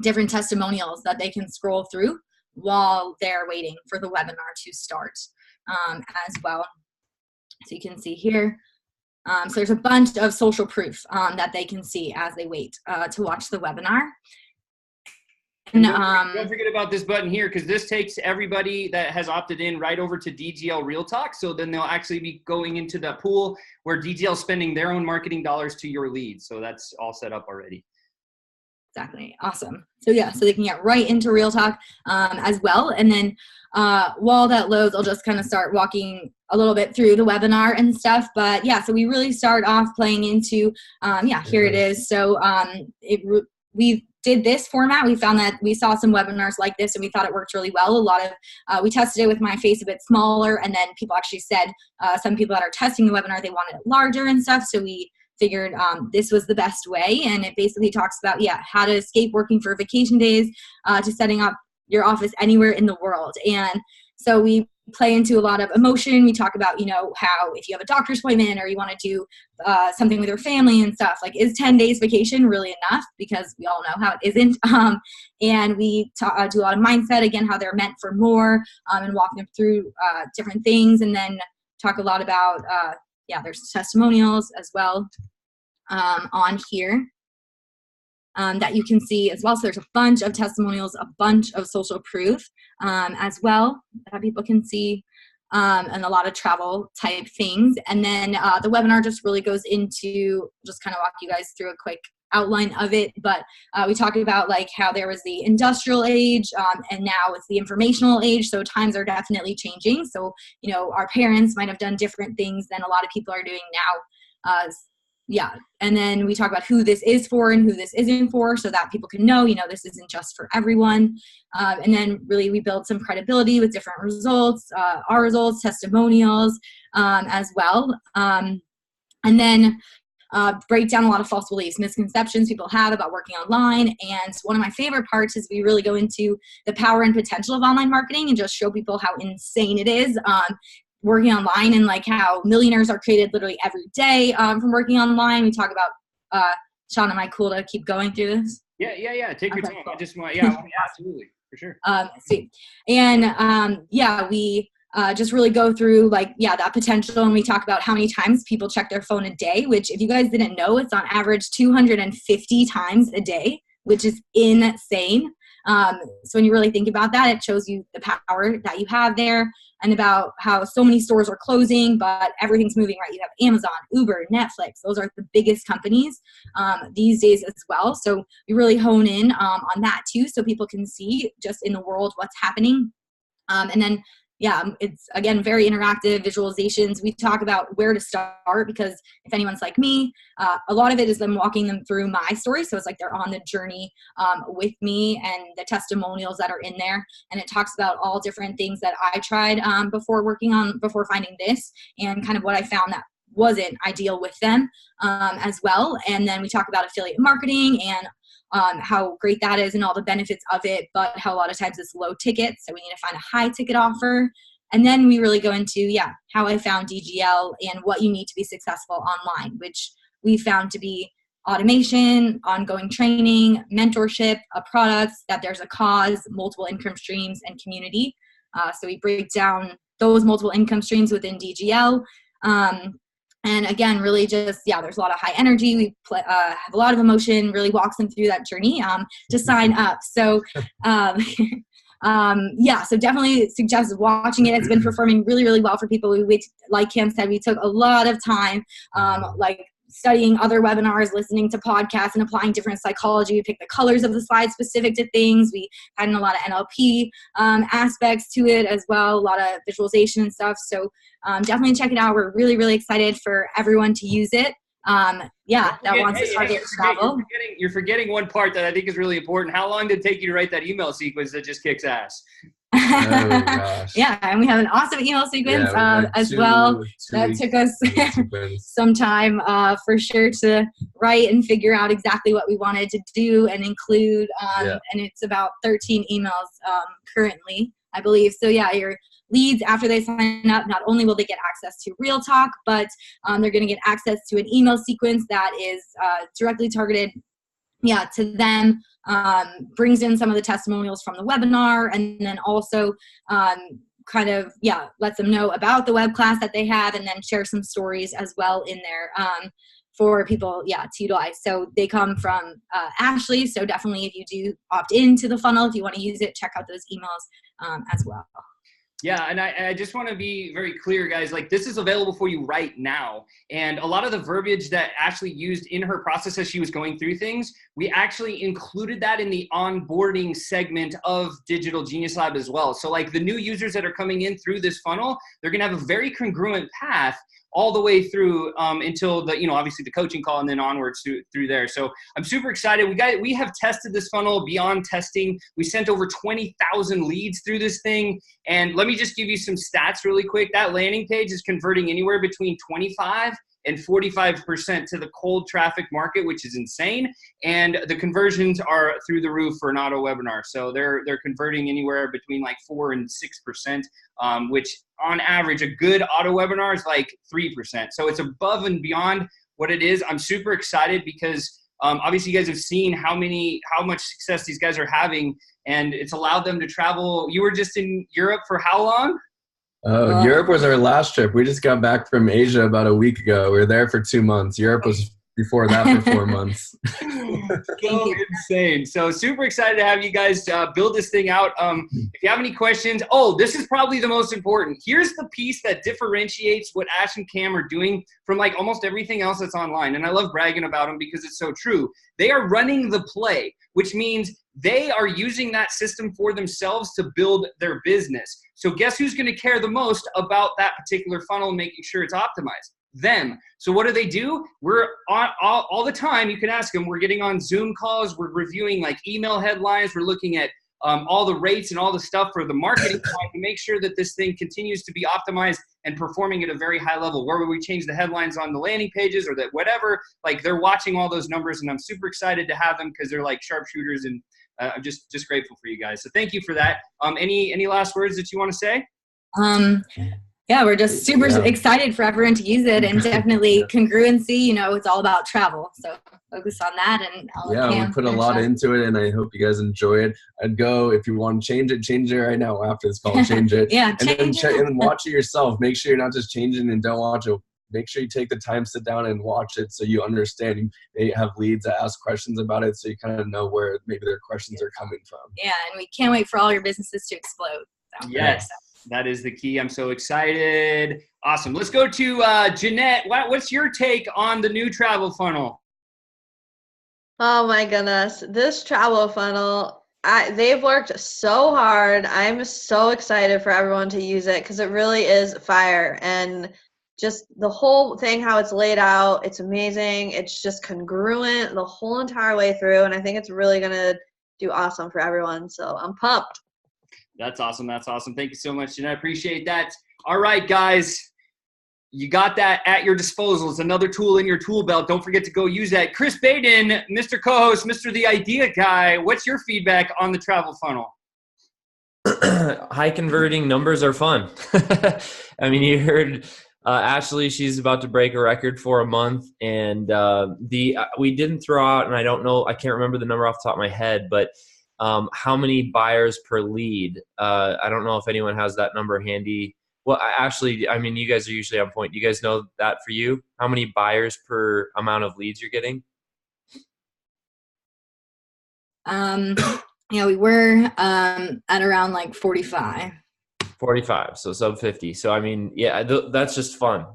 different testimonials that they can scroll through while they're waiting for the webinar to start as well. So you can see here. So there's a bunch of social proof that they can see as they wait to watch the webinar. And, don't forget about this button here, because this takes everybody that has opted in right over to DGL Real Talk. So then they'll actually be going into the pool where DGL is spending their own marketing dollars to your leads. So that's all set up already. Exactly. Awesome. So so they can get right into Real Talk as well. And then while that loads, I'll just kind of start walking a little bit through the webinar and stuff. But so we really start off playing into, here it is. So we did this format. We found that we saw some webinars like this and we thought it worked really well. A lot of, we tested it with my face a bit smaller, and then people actually said, some people that are testing the webinar, they wanted it larger and stuff. So we figured this was the best way. And it basically talks about, how to escape working for vacation days to setting up your office anywhere in the world. And so we play into a lot of emotion. We talk about, how if you have a doctor's appointment or you want to do something with your family and stuff, like, is 10 days vacation really enough? Because we all know how it isn't. And we do a lot of mindset, again, how they're meant for more, and walk them through different things. And then talk a lot about, there's testimonials as well on here. That you can see as well. So there's a bunch of testimonials, a bunch of social proof as well that people can see, and a lot of travel type things. And then the webinar just really goes into, just kind of walk you guys through a quick outline of it. But we talked about like how there was the industrial age and now it's the informational age. So times are definitely changing. So, our parents might have done different things than a lot of people are doing now. And then we talk about who this is for and who this isn't for, so that people can know, this isn't just for everyone. And then really we build some credibility with different results, our results, testimonials as well. And then break down a lot of false beliefs, misconceptions people have about working online. And one of my favorite parts is we really go into the power and potential of online marketing and just show people how insane it is. Working online, and like how millionaires are created literally every day from working online. We talk about, Sean, am I cool to keep going through this? Yeah. Take your time. Cool. I just want, absolutely, for sure. Sweet. And we just really go through that potential, and we talk about how many times people check their phone a day, which if you guys didn't know, it's on average 250 times a day, which is insane. So when you really think about that, it shows you the power that you have there, and about how so many stores are closing, but everything's moving, right? You have Amazon, Uber, Netflix. Those are the biggest companies these days as well. So we really hone in on that too, so people can see just in the world what's happening. And then it's again very interactive visualizations. We talk about where to start because if anyone's like me, a lot of it is them walking them through my story. So it's like they're on the journey with me, and the testimonials that are in there. And it talks about all different things that I tried before finding this, and kind of what I found that wasn't ideal with them as well. And then we talk about affiliate marketing and how great that is and all the benefits of it, but how a lot of times it's low ticket. So we need to find a high ticket offer. And then we really go into, how I found DGL and what you need to be successful online, which we found to be automation, ongoing training, mentorship, a product, that there's a cause, multiple income streams, and community. So we break down those multiple income streams within DGL. And again, really just, there's a lot of high energy. We have a lot of emotion, really walks them through that journey to sign up. So, so definitely suggest watching it. It's been performing really, really well for people. Like Cam said, we took a lot of time, studying other webinars, listening to podcasts, and applying different psychology. We picked the colors of the slides specific to things. We had a lot of NLP aspects to it as well, a lot of visualization and stuff. So definitely check it out. We're really, really excited for everyone to use it. That wants to target travel. You're forgetting one part that I think is really important. How long did it take you to write that email sequence that just kicks ass? Oh, gosh. And we have an awesome email sequence as well. That took us some time for sure to write and figure out exactly what we wanted to do and include. And it's about 13 emails currently, I believe. So your leads, after they sign up, not only will they get access to Real Talk, but they're going to get access to an email sequence that is directly targeted to them, brings in some of the testimonials from the webinar, and then also lets them know about the web class that they have, and then share some stories as well in there for people to utilize. So they come from Ashley. So definitely if you do opt into the funnel, if you want to use it, check out those emails as well. Yeah, and I just want to be very clear, guys, like this is available for you right now. And a lot of the verbiage that Ashley used in her process as she was going through things, we actually included that in the onboarding segment of Digital Genius Lab as well. So like the new users that are coming in through this funnel, they're going to have a very congruent path all the way through until the, obviously the coaching call and then onwards through there. So I'm super excited. We have tested this funnel beyond testing. We sent over 20,000 leads through this thing. And let me just give you some stats really quick. That landing page is converting anywhere between 25 and 45% to the cold traffic market, which is insane. And the conversions are through the roof for an auto webinar. So they're converting anywhere between like 4 and 6%, which on average, a good auto webinar is like 3%. So it's above and beyond what it is. I'm super excited because obviously you guys have seen how much success these guys are having, and it's allowed them to travel. You were just in Europe for how long? Europe was our last trip. We just got back from Asia about a week ago. We were there for 2 months. Europe was before that for 4 months. So insane. So super excited to have you guys build this thing out. If you have any questions, this is probably the most important. Here's the piece that differentiates what Ash and Cam are doing from like almost everything else that's online. And I love bragging about them because it's so true. They are running the play, which means they are using that system for themselves to build their business. So guess who's going to care the most about that particular funnel and making sure it's optimized? Them. So what do? We're on all the time. You can ask them. We're getting on Zoom calls. We're reviewing like email headlines. We're looking at all the rates and all the stuff for the marketing side to make sure that this thing continues to be optimized and performing at a very high level. Where would we change the headlines on the landing pages or that whatever? Like they're watching all those numbers, and I'm super excited to have them because they're like sharpshooters, and I'm just grateful for you guys. So thank you for that. Any last words that you want to say? We're just super excited for everyone to use it, and definitely congruency. It's all about travel, so focus on that. And we put a lot into it, and I hope you guys enjoy it. I'd go, if you want to change it right now after this call. Change it, and watch it yourself. Make sure you're not just changing and don't watch it. Make sure you take the time, sit down and watch it so you understand. You may have leads that ask questions about it, so you kind of know where maybe their questions are coming from. Yeah, and we can't wait for all your businesses to explode. So. Yes. That is the key. I'm so excited. Awesome. Let's go to Jeanette. What's your take on the new travel funnel? Oh my goodness. This travel funnel they've worked so hard. I'm so excited for everyone to use it because it really is fire. And just the whole thing, how it's laid out, it's amazing. It's just congruent the whole entire way through. And I think it's really going to do awesome for everyone. So I'm pumped. That's awesome. That's awesome. Thank you so much, and I appreciate that. All right, guys. You got that at your disposal. It's another tool in your tool belt. Don't forget to go use that. Chris Baird, Mr. Co-host, Mr. The Idea Guy, what's your feedback on the travel funnel? High converting numbers are fun. I mean, you heard Ashley, she's about to break a record for a month. And we didn't throw out, and I don't know, I can't remember the number off the top of my head, but how many buyers per lead. I don't know if anyone has that number handy. Well, Ashley, I mean, you guys are usually on point. You guys know that for you? How many buyers per amount of leads you're getting? Yeah, we were at around like 45. 45, so sub 50. So, I mean, yeah, that's just fun.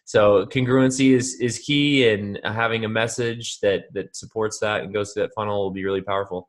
So congruency is key, and having a message that supports that and goes to that funnel will be really powerful.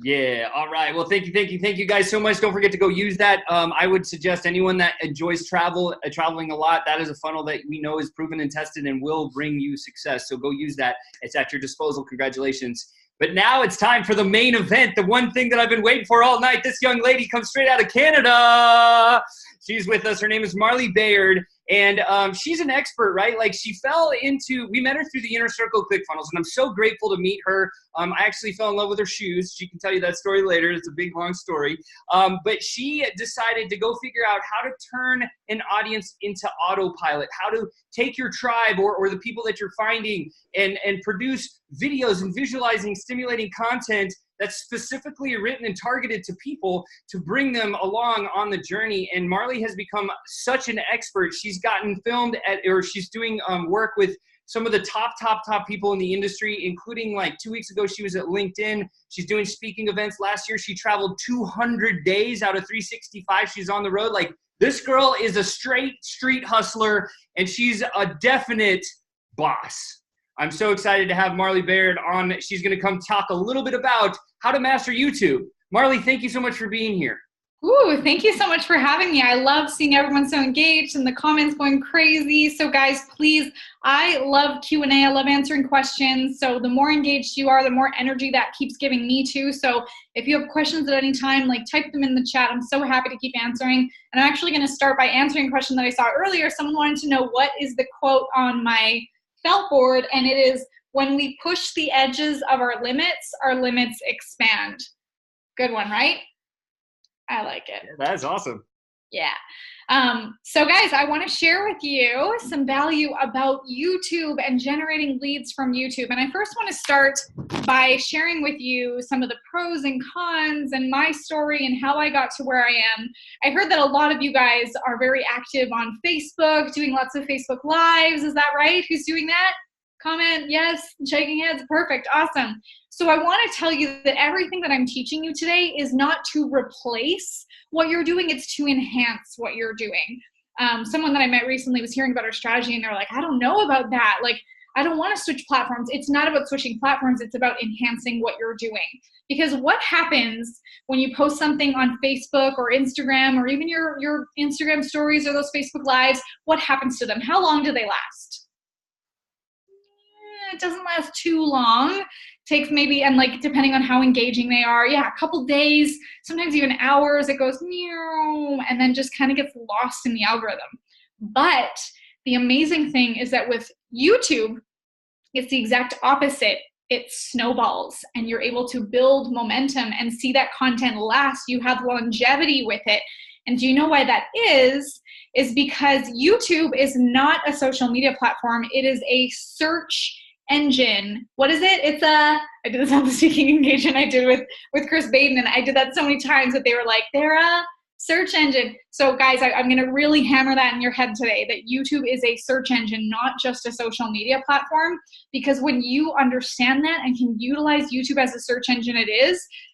Yeah. All right. Well, thank you guys so much. Don't forget to go use that. I would suggest anyone that enjoys traveling a lot, that is a funnel that we know is proven and tested and will bring you success. So go use that. It's at your disposal. Congratulations. But now it's time for the main event, the one thing that I've been waiting for all night. This young lady comes straight out of Canada. She's with us. Her name is Marley Baird. And she's an expert, right? Like we met her through the Inner Circle ClickFunnels, and I'm so grateful to meet her. I actually fell in love with her shoes. She can tell you that story later. It's a big, long story. But she decided to go figure out how to turn an audience into autopilot, how to take your tribe or the people that you're finding and produce videos and visualizing, stimulating content that's specifically written and targeted to people to bring them along on the journey. And Marley has become such an expert. She's gotten filmed she's doing work with some of the top people in the industry, including like 2 weeks ago, she was at LinkedIn. She's doing speaking events. Last year, she traveled 200 days out of 365. She's on the road. Like, this girl is a straight street hustler, and she's a definite boss. I'm so excited to have Marley Baird on. She's going to come talk a little bit about how to master YouTube. Marley, thank you so much for being here. Ooh, thank you so much for having me. I love seeing everyone so engaged and the comments going crazy. So guys, please, I love Q&A. I love answering questions. So the more engaged you are, the more energy that keeps giving me too. So if you have questions at any time, like type them in the chat. I'm so happy to keep answering. And I'm actually going to start by answering a question that I saw earlier. Someone wanted to know what is the quote on my felt board, and it is, when we push the edges of our limits expand. Good one, right? I like it. Yeah, that's awesome. Yeah. So guys, I want to share with you some value about YouTube and generating leads from YouTube. And I first want to start by sharing with you some of the pros and cons and my story and how I got to where I am. I heard that a lot of you guys are very active on Facebook, doing lots of Facebook Lives. Is that right? Who's doing that? Comment, yes, shaking heads, perfect, awesome. So I want to tell you that everything that I'm teaching you today is not to replace what you're doing, it's to enhance what you're doing. Someone that I met recently was hearing about our strategy, and they're like, I don't know about that. Like, I don't want to switch platforms. It's not about switching platforms. It's about enhancing what you're doing. Because what happens when you post something on Facebook or Instagram, or even your Instagram stories or those Facebook Lives, what happens to them? How long do they last? It doesn't last too long. Takes maybe, and like depending on how engaging they are, a couple days, sometimes even hours, it goes meow, and then just kind of gets lost in the algorithm. But the amazing thing is that with YouTube, it's the exact opposite. It snowballs, and you're able to build momentum and see that content last. You have longevity with it. And do you know why that is? Is because YouTube is not a social media platform. It is a search engine. What is it? I did this on the speaking engagement I did with Chris Baird, and I did that so many times that they were like, they're a search engine. So guys, I'm going to really hammer that in your head today, that YouTube is a search engine, not just a social media platform. Because when you understand that and can utilize YouTube as a search engine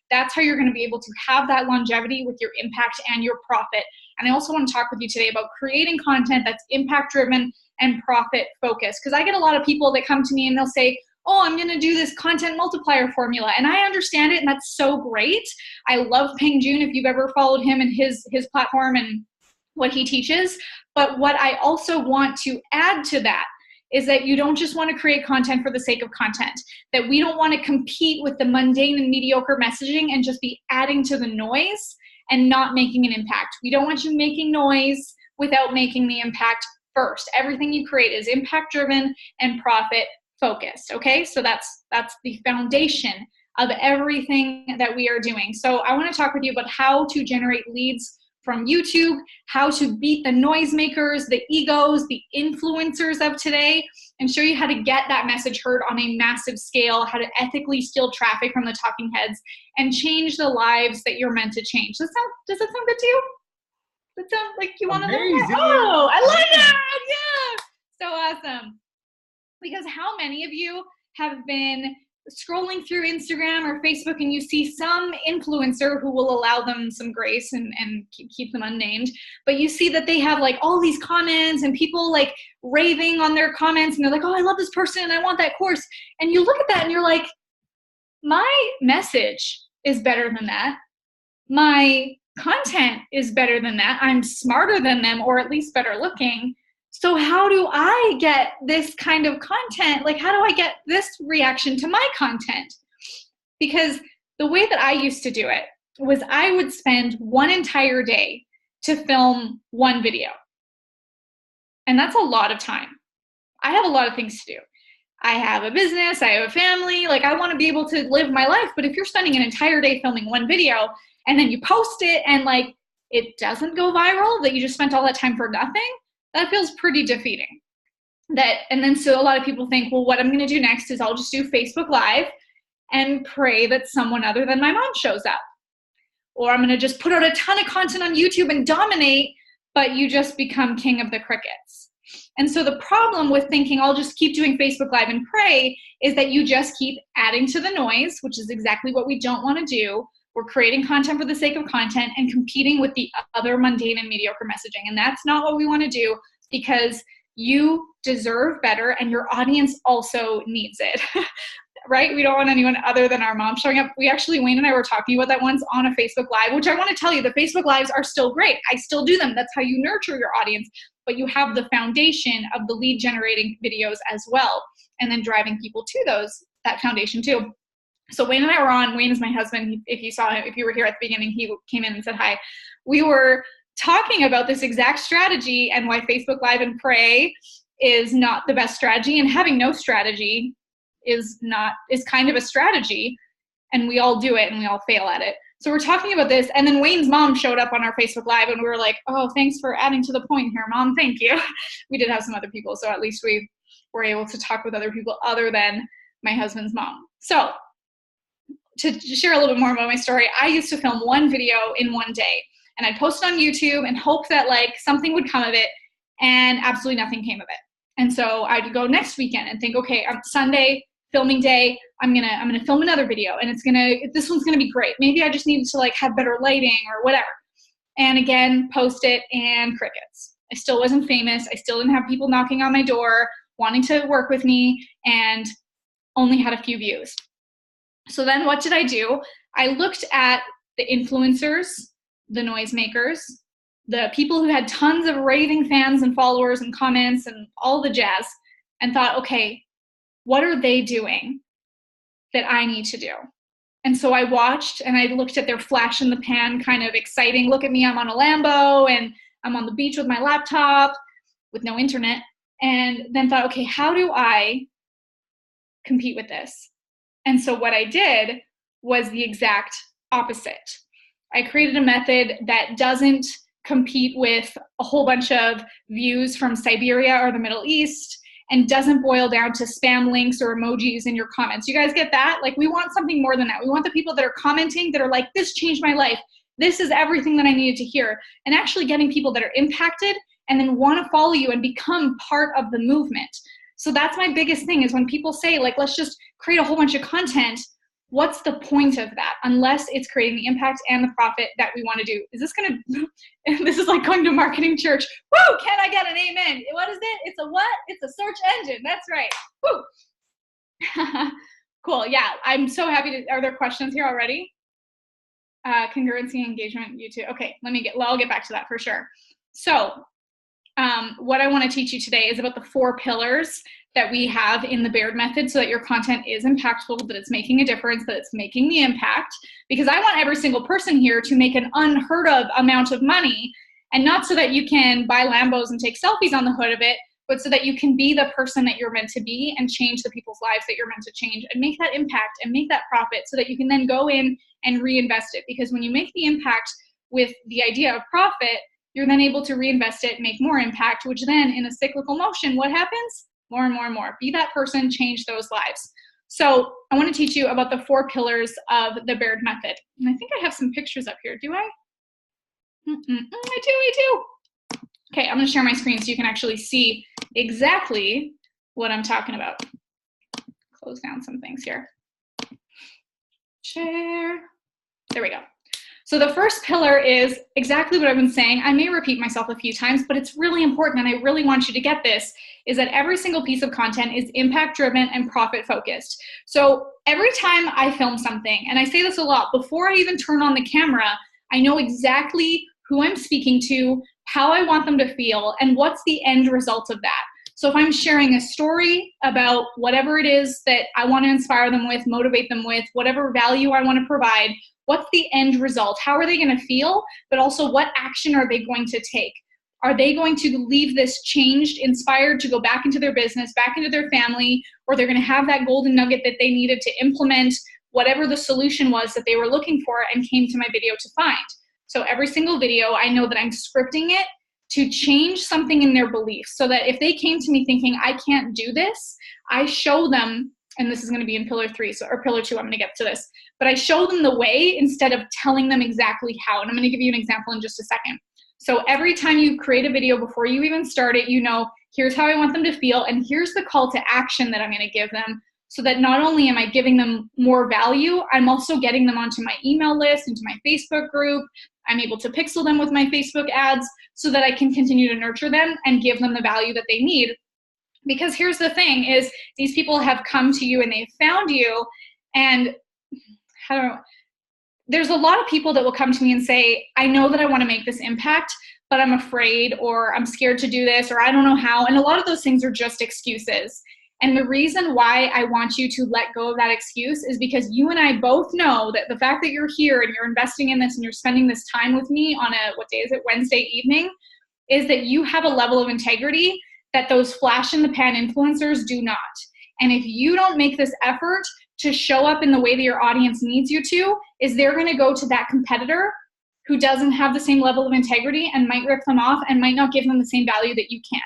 that's how you're going to be able to have that longevity with your impact and your profit. And I also want to talk with you today about creating content that's impact driven and profit focused. Because I get a lot of people that come to me and they'll say, oh, I'm going to do this content multiplier formula. And I understand it, and that's so great. I love Peng Joon, if you've ever followed him and his platform and what he teaches. But what I also want to add to that is that you don't just want to create content for the sake of content, that we don't want to compete with the mundane and mediocre messaging and just be adding to the noise and not making an impact. We don't want you making noise without making the impact first. Everything you create is impact driven and profit focused, okay? So that's the foundation of everything that we are doing. So I want to talk with you about how to generate leads from YouTube, how to beat the noisemakers, the egos, the influencers of today, and show you how to get that message heard on a massive scale, how to ethically steal traffic from the talking heads, and change the lives that you're meant to change. Does that sound good to you? That sounds like you want to learn that? Oh, I love that! Yeah! So awesome. Because how many of you have been scrolling through Instagram or Facebook and you see some influencer who will allow them some grace and keep them unnamed, but you see that they have like all these comments and people like raving on their comments and they're like, oh, I love this person and I want that course. And you look at that and you're like, my message is better than that. My content is better than that. I'm smarter than them, or at least better looking. So how do I get this kind of content? Like, how do I get this reaction to my content? Because the way that I used to do it was I would spend one entire day to film one video. And that's a lot of time. I have a lot of things to do. I have a business, I have a family, like I want to be able to live my life. But if you're spending an entire day filming one video and then you post it and like it doesn't go viral, that you just spent all that time for nothing, that feels pretty defeating. And then so a lot of people think, well, what I'm going to do next is I'll just do Facebook Live and pray that someone other than my mom shows up. Or I'm going to just put out a ton of content on YouTube and dominate, but you just become king of the crickets. And so the problem with thinking I'll just keep doing Facebook Live and pray is that you just keep adding to the noise, which is exactly what we don't want to do. We're creating content for the sake of content and competing with the other mundane and mediocre messaging. And that's not what we want to do, because you deserve better and your audience also needs it, right? We don't want anyone other than our mom showing up. Wayne and I were talking about that once on a Facebook Live, which I want to tell you, the Facebook Lives are still great. I still do them. That's how you nurture your audience. But you have the foundation of the lead generating videos as well, and then driving people to that foundation too. So Wayne and I were on, Wayne is my husband. If you were here at the beginning, he came in and said hi. We were talking about this exact strategy and why Facebook Live and pray is not the best strategy, and having no strategy is kind of a strategy, and we all do it and we all fail at it. So we're talking about this, and then Wayne's mom showed up on our Facebook Live and we were like, oh, thanks for adding to the point here, Mom. Thank you. We did have some other people, so at least we were able to talk with other people other than my husband's mom. So to share a little bit more about my story, I used to film one video in one day, and I'd post it on YouTube and hope that like something would come of it, and absolutely nothing came of it. And so I'd go next weekend and think, okay, on Sunday, filming day, I'm gonna film another video, and this one's gonna be great. Maybe I just needed to like have better lighting or whatever. And again, post it, and crickets. I still wasn't famous. I still didn't have people knocking on my door wanting to work with me, and only had a few views. So then what did I do? I looked at the influencers, the noisemakers, the people who had tons of raving fans and followers and comments and all the jazz, and thought, okay, what are they doing that I need to do? And so I watched and I looked at their flash in the pan, kind of exciting, look at me, I'm on a Lambo and I'm on the beach with my laptop with no internet, and then thought, okay, how do I compete with this? And so what I did was the exact opposite. I created a method that doesn't compete with a whole bunch of views from Siberia or the Middle East, and doesn't boil down to spam links or emojis in your comments. You guys get that? Like, we want something more than that. We want the people that are commenting that are like, this changed my life. This is everything that I needed to hear. And actually getting people that are impacted and then want to follow you and become part of the movement. So that's my biggest thing, is when people say, like, let's just create a whole bunch of content, what's the point of that? Unless it's creating the impact and the profit that we want to do. Is this going to, this is like going to marketing church. Woo, can I get an amen? What is it? It's a what? It's a search engine. That's right. Woo. Cool. Yeah, I'm so happy to. Are there questions here already? Congruency, engagement, YouTube. Okay, I'll get back to that for sure. So what I want to teach you today is about the 4 pillars that we have in the Baird method so that your content is impactful, that it's making a difference, that it's making the impact. Because I want every single person here to make an unheard of amount of money, and not so that you can buy Lambos and take selfies on the hood of it, but so that you can be the person that you're meant to be and change the people's lives that you're meant to change and make that impact and make that profit so that you can then go in and reinvest it. Because when you make the impact with the idea of profit, you're then able to reinvest it, make more impact, which then in a cyclical motion, what happens? More and more and more. Be that person, change those lives. So I want to teach you about the 4 pillars of the Baird method. And I think I have some pictures up here. Do I? I do. Okay, I'm going to share my screen so you can actually see exactly what I'm talking about. Close down some things here. Share. There we go. So the first pillar is exactly what I've been saying. I may repeat myself a few times, but it's really important, and I really want you to get this, is that every single piece of content is impact-driven and profit-focused. So every time I film something, and I say this a lot, before I even turn on the camera, I know exactly who I'm speaking to, how I want them to feel, and what's the end result of that. So if I'm sharing a story about whatever it is that I want to inspire them with, motivate them with, whatever value I want to provide, what's the end result? How are they going to feel? But also, what action are they going to take? Are they going to leave this changed, inspired to go back into their business, back into their family, or they're going to have that golden nugget that they needed to implement whatever the solution was that they were looking for and came to my video to find? So every single video, I know that I'm scripting it to change something in their beliefs, so that if they came to me thinking, I can't do this, I show them, and this is going to be in pillar 3, or pillar 2, I'm going to get to this, but I show them the way instead of telling them exactly how. And I'm going to give you an example in just a second. So every time you create a video, before you even start it, you know, here's how I want them to feel, and here's the call to action that I'm going to give them, so that not only am I giving them more value, I'm also getting them onto my email list, into my Facebook group. I'm able to pixel them with my Facebook ads so that I can continue to nurture them and give them the value that they need. Because here's the thing is, these people have come to you and they've found you, and there's a lot of people that will come to me and say, I know that I want to make this impact, but I'm afraid, or I'm scared to do this, or I don't know how. And a lot of those things are just excuses. And the reason why I want you to let go of that excuse is because you and I both know that the fact that you're here and you're investing in this and you're spending this time with me on what day is it, Wednesday evening, is that you have a level of integrity that those flash in the pan influencers do not. And if you don't make this effort to show up in the way that your audience needs you to, is they're going to go to that competitor who doesn't have the same level of integrity and might rip them off and might not give them the same value that you can.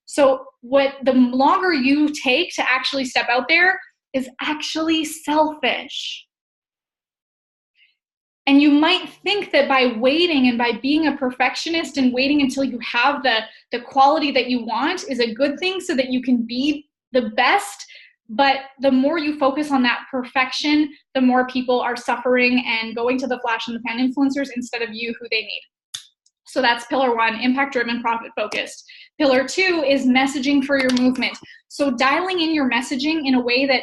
So the longer you take to actually step out there is actually selfish. And you might think that by waiting and by being a perfectionist and waiting until you have the quality that you want is a good thing so that you can be the best. But the more you focus on that perfection, the more people are suffering and going to the flash in the pan influencers instead of you who they need. So that's pillar 1, impact-driven, profit-focused. Pillar 2 is messaging for your movement. So dialing in your messaging in a way that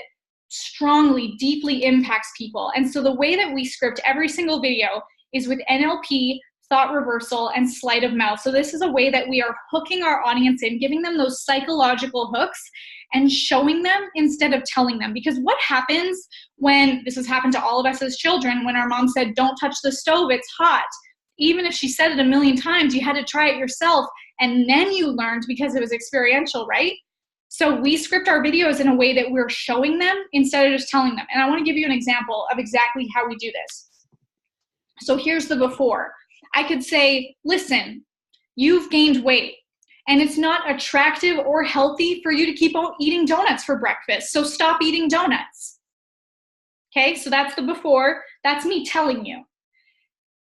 strongly, deeply impacts people. And so the way that we script every single video is with NLP, thought reversal, and sleight of mouth. So this is a way that we are hooking our audience in, giving them those psychological hooks and showing them instead of telling them. Because what happens when, this has happened to all of us as children, when our mom said, don't touch the stove, it's hot. Even if she said it a million times, you had to try it yourself, and then you learned because it was experiential, right? So we script our videos in a way that we're showing them instead of just telling them. And I want to give you an example of exactly how we do this. So here's the before. I could say, listen, you've gained weight, and it's not attractive or healthy for you to keep on eating donuts for breakfast, so stop eating donuts. Okay, so that's the before. That's me telling you.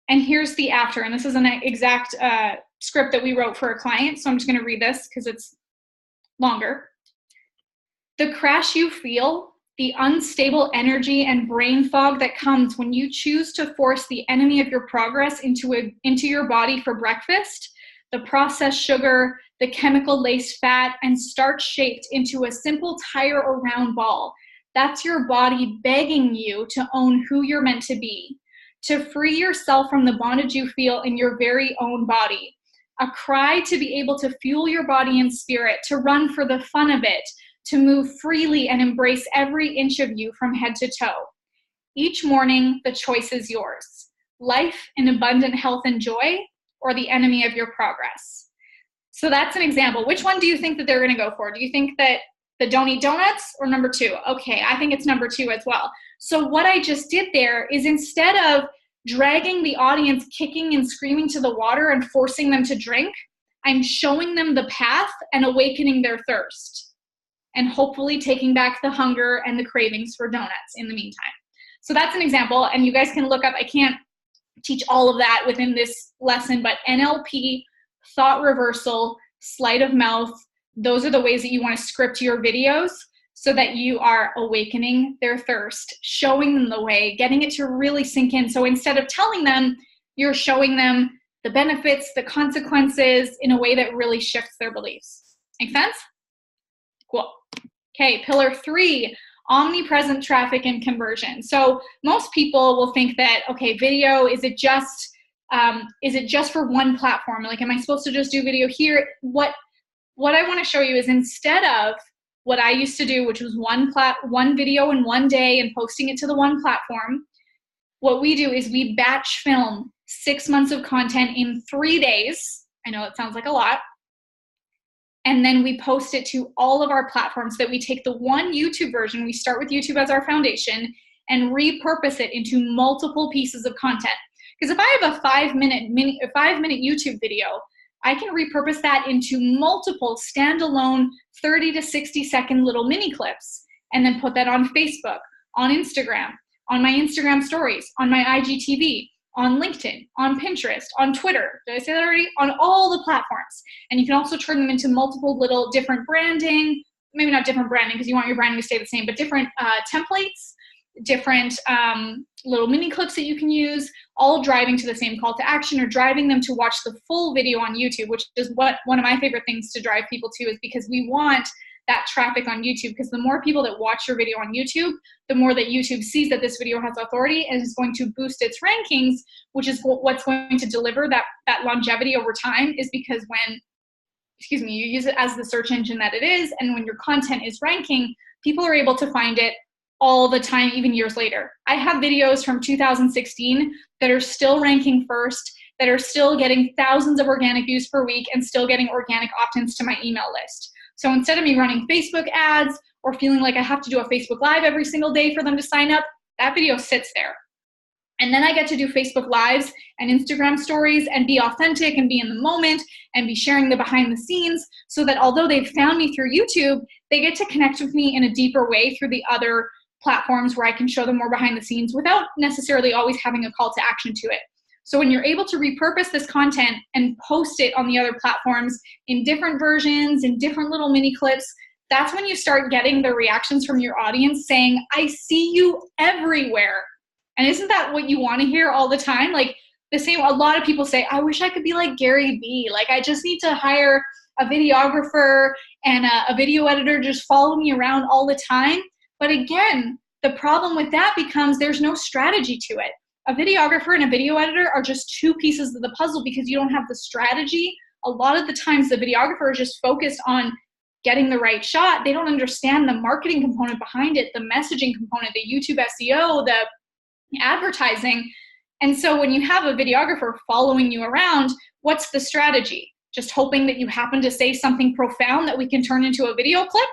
And here's the after, and this is an exact script that we wrote for a client, so I'm just going to read this because it's longer. The crash you feel, the unstable energy and brain fog that comes when you choose to force the enemy of your progress into your body for breakfast, the processed sugar, the chemical-laced fat, and starch shaped into a simple tire or round ball. That's your body begging you to own who you're meant to be, to free yourself from the bondage you feel in your very own body. A cry to be able to fuel your body and spirit, to run for the fun of it, to move freely and embrace every inch of you from head to toe. Each morning, the choice is yours. Life in abundant health and joy, or the enemy of your progress. So that's an example. Which one do you think that they're going to go for? Do you think that the don't eat donuts or number 2? Okay, I think it's number 2 as well. So what I just did there is, instead of dragging the audience kicking and screaming to the water and forcing them to drink, I'm showing them the path and awakening their thirst, and hopefully taking back the hunger and the cravings for donuts in the meantime. So that's an example, and you guys can look up, I can't teach all of that within this lesson, but NLP, thought reversal, sleight of mouth, those are the ways that you want to script your videos so that you are awakening their thirst, showing them the way, getting it to really sink in. So instead of telling them, you're showing them the benefits, the consequences in a way that really shifts their beliefs. Make sense? Cool. Okay, pillar 3, omnipresent traffic and conversion. So most people will think that, okay, video, is it just for one platform? Like, am I supposed to just do video here? What I want to show you is, instead of what I used to do, which was one video in one day and posting it to the one platform, what we do is we batch film 6 months of content in 3 days. I know it sounds like a lot. And then we post it to all of our platforms, that we take the one YouTube version, we start with YouTube as our foundation, and repurpose it into multiple pieces of content. Because if I have a 5-minute YouTube video, I can repurpose that into multiple standalone 30 to 60 second little mini clips, and then put that on Facebook, on Instagram, on my Instagram stories, on my IGTV, on LinkedIn, on Pinterest, on Twitter. Did I say that already? On all the platforms. And you can also turn them into multiple little different branding, maybe not different branding because you want your branding to stay the same, but different templates, different little mini clips that you can use, all driving to the same call to action, or driving them to watch the full video on YouTube, which is what one of my favorite things to drive people to, is because we want that traffic on YouTube, because the more people that watch your video on YouTube, the more that YouTube sees that this video has authority and is going to boost its rankings, which is what's going to deliver that longevity over time, is because when, you use it as the search engine that it is, and when your content is ranking, people are able to find it all the time, even years later. I have videos from 2016 that are still ranking first, that are still getting thousands of organic views per week, and still getting organic opt-ins to my email list. So instead of me running Facebook ads or feeling like I have to do a Facebook Live every single day for them to sign up, that video sits there. And then I get to do Facebook Lives and Instagram stories and be authentic and be in the moment and be sharing the behind the scenes, so that although they've found me through YouTube, they get to connect with me in a deeper way through the other platforms where I can show them more behind the scenes without necessarily always having a call to action to it. So when you're able to repurpose this content and post it on the other platforms in different versions, in different little mini clips, that's when you start getting the reactions from your audience saying, I see you everywhere. And isn't that what you want to hear all the time? Like the same, a lot of people say, I wish I could be like Gary Vee. Like I just need to hire a videographer and a video editor to just follow me around all the time. But again, the problem with that becomes there's no strategy to it. A videographer and a video editor are just two pieces of the puzzle because you don't have the strategy. A lot of the times the videographer is just focused on getting the right shot. They don't understand the marketing component behind it, the messaging component, the YouTube SEO, the advertising. And so when you have a videographer following you around, what's the strategy? Just hoping that you happen to say something profound that we can turn into a video clip?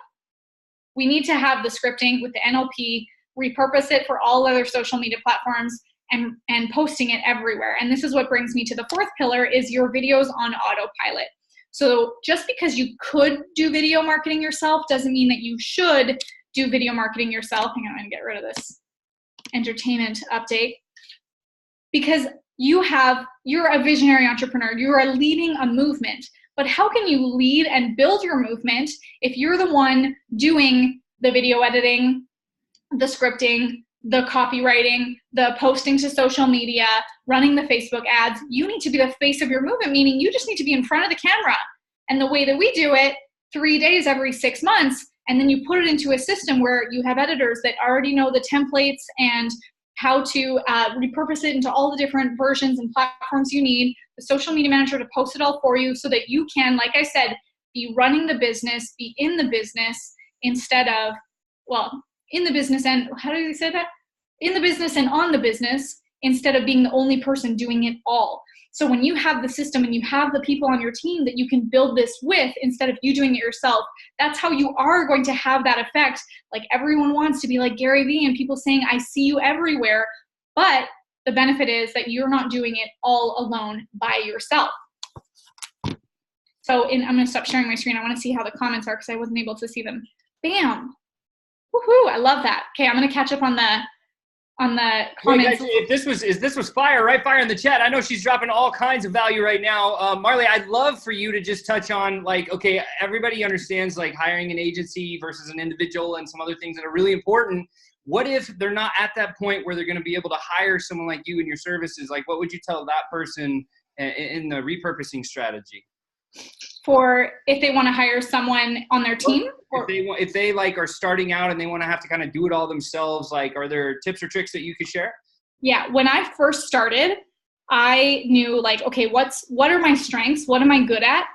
We need to have the scripting with the NLP, repurpose it for all other social media platforms, and posting it everywhere. And this is what brings me to the fourth pillar, is your videos on autopilot. So just because you could do video marketing yourself doesn't mean that you should do video marketing yourself. Hang on, I'm gonna get rid of this entertainment update. Because you're a visionary entrepreneur, you are leading a movement. But how can you lead and build your movement if you're the one doing the video editing, the scripting, the copywriting, the posting to social media, running the Facebook ads? You need to be the face of your movement, meaning you just need to be in front of the camera. And the way that we do it, 3 days every 6 months, and then you put it into a system where you have editors that already know the templates and how to repurpose it into all the different versions and platforms you need, the social media manager to post it all for you so that you can, like I said, be running the business, be in the business instead of, well, in the business and, how do you say that? In the business and on the business instead of being the only person doing it all. So when you have the system and you have the people on your team that you can build this with instead of you doing it yourself, that's how you are going to have that effect. Like everyone wants to be like Gary Vee and people saying, I see you everywhere. But the benefit is that you're not doing it all alone by yourself. So I'm going to stop sharing my screen. I want to see how the comments are because I wasn't able to see them. Bam. Woohoo. I love that. Okay, I'm going to catch up on the comments. Guys, if this was fire, right? Fire in the chat. I know she's dropping all kinds of value right now. Marley, I'd love for you to just touch on, like, okay, everybody understands like hiring an agency versus an individual and some other things that are really important. What if they're not at that point where they're going to be able to hire someone like you and your services? Like, what would you tell that person in the repurposing strategy? For if they want to hire someone on their team? If they like are starting out and they want to have to kind of do it all themselves, like, are there tips or tricks that you could share? Yeah, when I first started, I knew like, okay, what are my strengths? What am I good at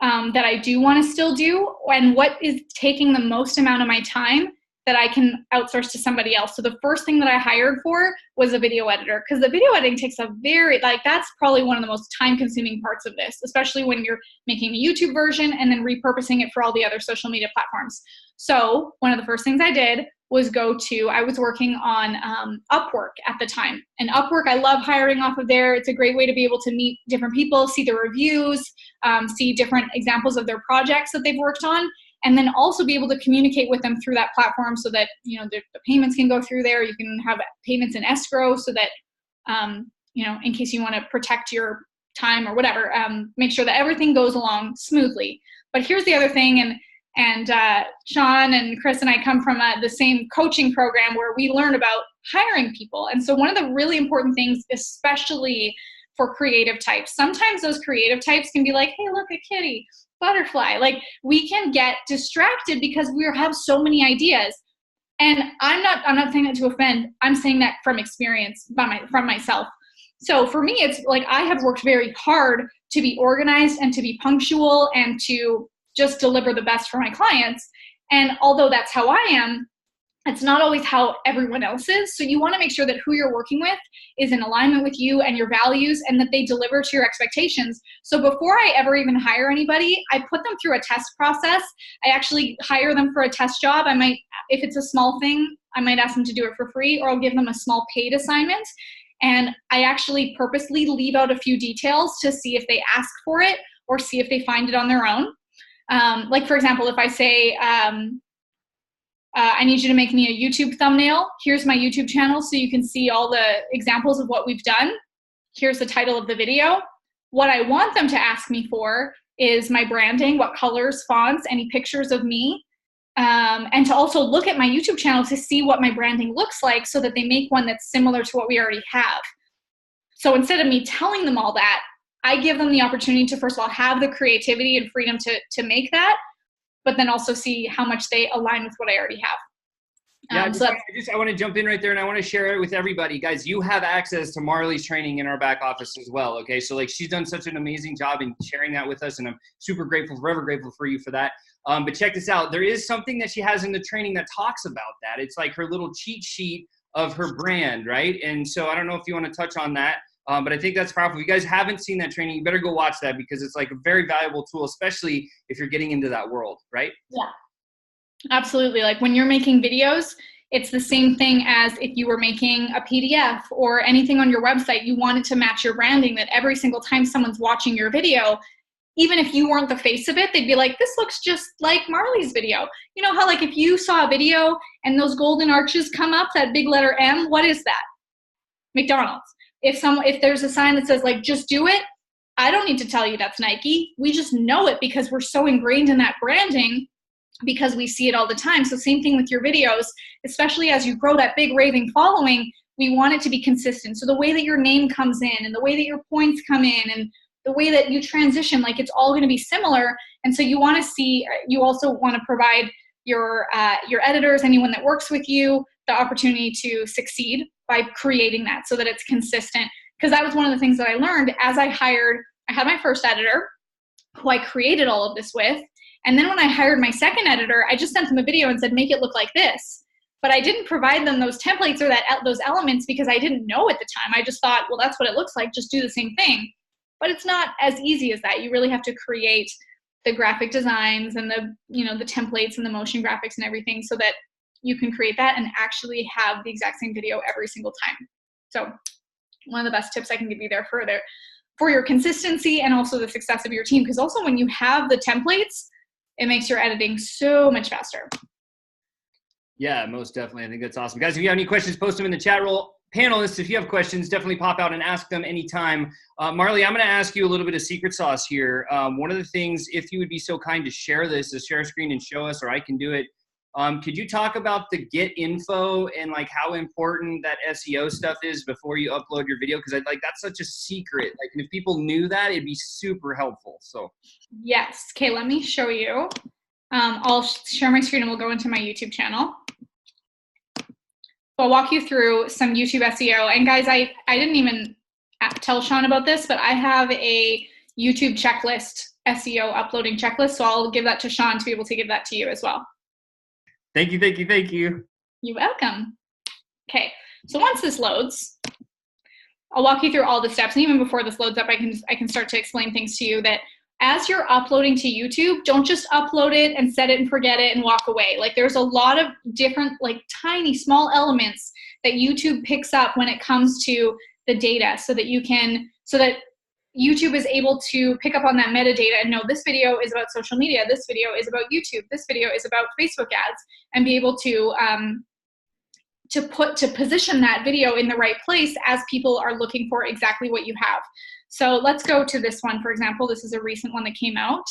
that I do want to still do? And what is taking the most amount of my time that I can outsource to somebody else? So the first thing that I hired for was a video editor, because the video editing takes that's probably one of the most time consuming parts of this, especially when you're making a YouTube version and then repurposing it for all the other social media platforms. So one of the first things I did was I was working on Upwork at the time. And Upwork, I love hiring off of there. It's a great way to be able to meet different people, see the reviews, see different examples of their projects that they've worked on, and then also be able to communicate with them through that platform so that, the payments can go through there. You can have payments in escrow so that, in case you want to protect your time or whatever, make sure that everything goes along smoothly. But here's the other thing, and Sean and Chris and I come from the same coaching program where we learn about hiring people. And so one of the really important things, especially for creative types, sometimes those creative types can be like, hey, look, a kitty, butterfly. Like, we can get distracted because we have so many ideas. And I'm not saying that to offend. I'm saying that from experience from myself. So for me, it's like I have worked very hard to be organized and to be punctual and to just deliver the best for my clients. And although that's how I am, it's not always how everyone else is. So you want to make sure that who you're working with is in alignment with you and your values and that they deliver to your expectations. So before I ever even hire anybody, I put them through a test process. I actually hire them for a test job. I might, if it's a small thing, I might ask them to do it for free, or I'll give them a small paid assignment. And I actually purposely leave out a few details to see if they ask for it or see if they find it on their own. Like, for example, if I say, I need you to make me a YouTube thumbnail. Here's my YouTube channel so you can see all the examples of what we've done. Here's the title of the video. What I want them to ask me for is my branding, what colors, fonts, any pictures of me, and to also look at my YouTube channel to see what my branding looks like so that they make one that's similar to what we already have. So instead of me telling them all that, I give them the opportunity to, first of all, have the creativity and freedom to make that, but then also see how much they align with what I already have. I want to jump in right there, and I want to share it with everybody. Guys, you have access to Marley's training in our back office as well, okay? So, like, she's done such an amazing job in sharing that with us, and I'm super grateful, forever grateful for you for that. But check this out. There is something that she has in the training that talks about that. It's like her little cheat sheet of her brand, right? And so I don't know if you want to touch on that. But I think that's powerful. If you guys haven't seen that training, you better go watch that because it's like a very valuable tool, especially if you're getting into that world, right? Yeah, absolutely. Like when you're making videos, it's the same thing as if you were making a PDF or anything on your website. You want it to match your branding, that every single time someone's watching your video, even if you weren't the face of it, they'd be like, this looks just like Marley's video. You know how, like, if you saw a video and those golden arches come up, that big letter M, what is that? McDonald's. If there's a sign that says, like, just do it, I don't need to tell you that's Nike. We just know it because we're so ingrained in that branding because we see it all the time. So same thing with your videos, especially as you grow that big raving following, we want it to be consistent. So the way that your name comes in and the way that your points come in and the way that you transition, like, it's all going to be similar. And so you want to see, you also want to provide your editors, anyone that works with you, the opportunity to succeed by creating that so that it's consistent. Because that was one of the things that I learned as I had my first editor who I created all of this with. And then when I hired my second editor, I just sent them a video and said, make it look like this. But I didn't provide them those templates or those elements because I didn't know at the time. I just thought, well, that's what it looks like. Just do the same thing. But it's not as easy as that. You really have to create the graphic designs and the templates and the motion graphics and everything so that you can create that and actually have the exact same video every single time. So one of the best tips I can give you there for your consistency and also the success of your team. Because also when you have the templates, it makes your editing so much faster. Yeah, most definitely. I think that's awesome. Guys, if you have any questions, post them in the chat roll. Panelists, if you have questions, definitely pop out and ask them anytime. Marley, I'm going to ask you a little bit of secret sauce here. One of the things, if you would be so kind to share this, to share a screen and show us, or I can do it. Could you talk about the get info and like how important that SEO stuff is before you upload your video? Because that's such a secret. Like, if people knew that, it'd be super helpful. So yes. Okay, let me show you. I'll share my screen and we'll go into my YouTube channel. So I'll walk you through some YouTube SEO. And guys, I didn't even tell Sean about this, but I have a YouTube checklist, SEO uploading checklist. So I'll give that to Sean to be able to give that to you as well. Thank you, thank you, thank you. You're welcome. Okay, so once this loads, I'll walk you through all the steps. And even before this loads up, I can start to explain things to you that as you're uploading to YouTube, don't just upload it and set it and forget it and walk away. Like, there's a lot of different, like, tiny, small elements that YouTube picks up when it comes to the data so that YouTube is able to pick up on that metadata and know this video is about social media, this video is about YouTube, this video is about Facebook ads, and be able to position that video in the right place as people are looking for exactly what you have. So let's go to this one, for example. This is a recent one that came out.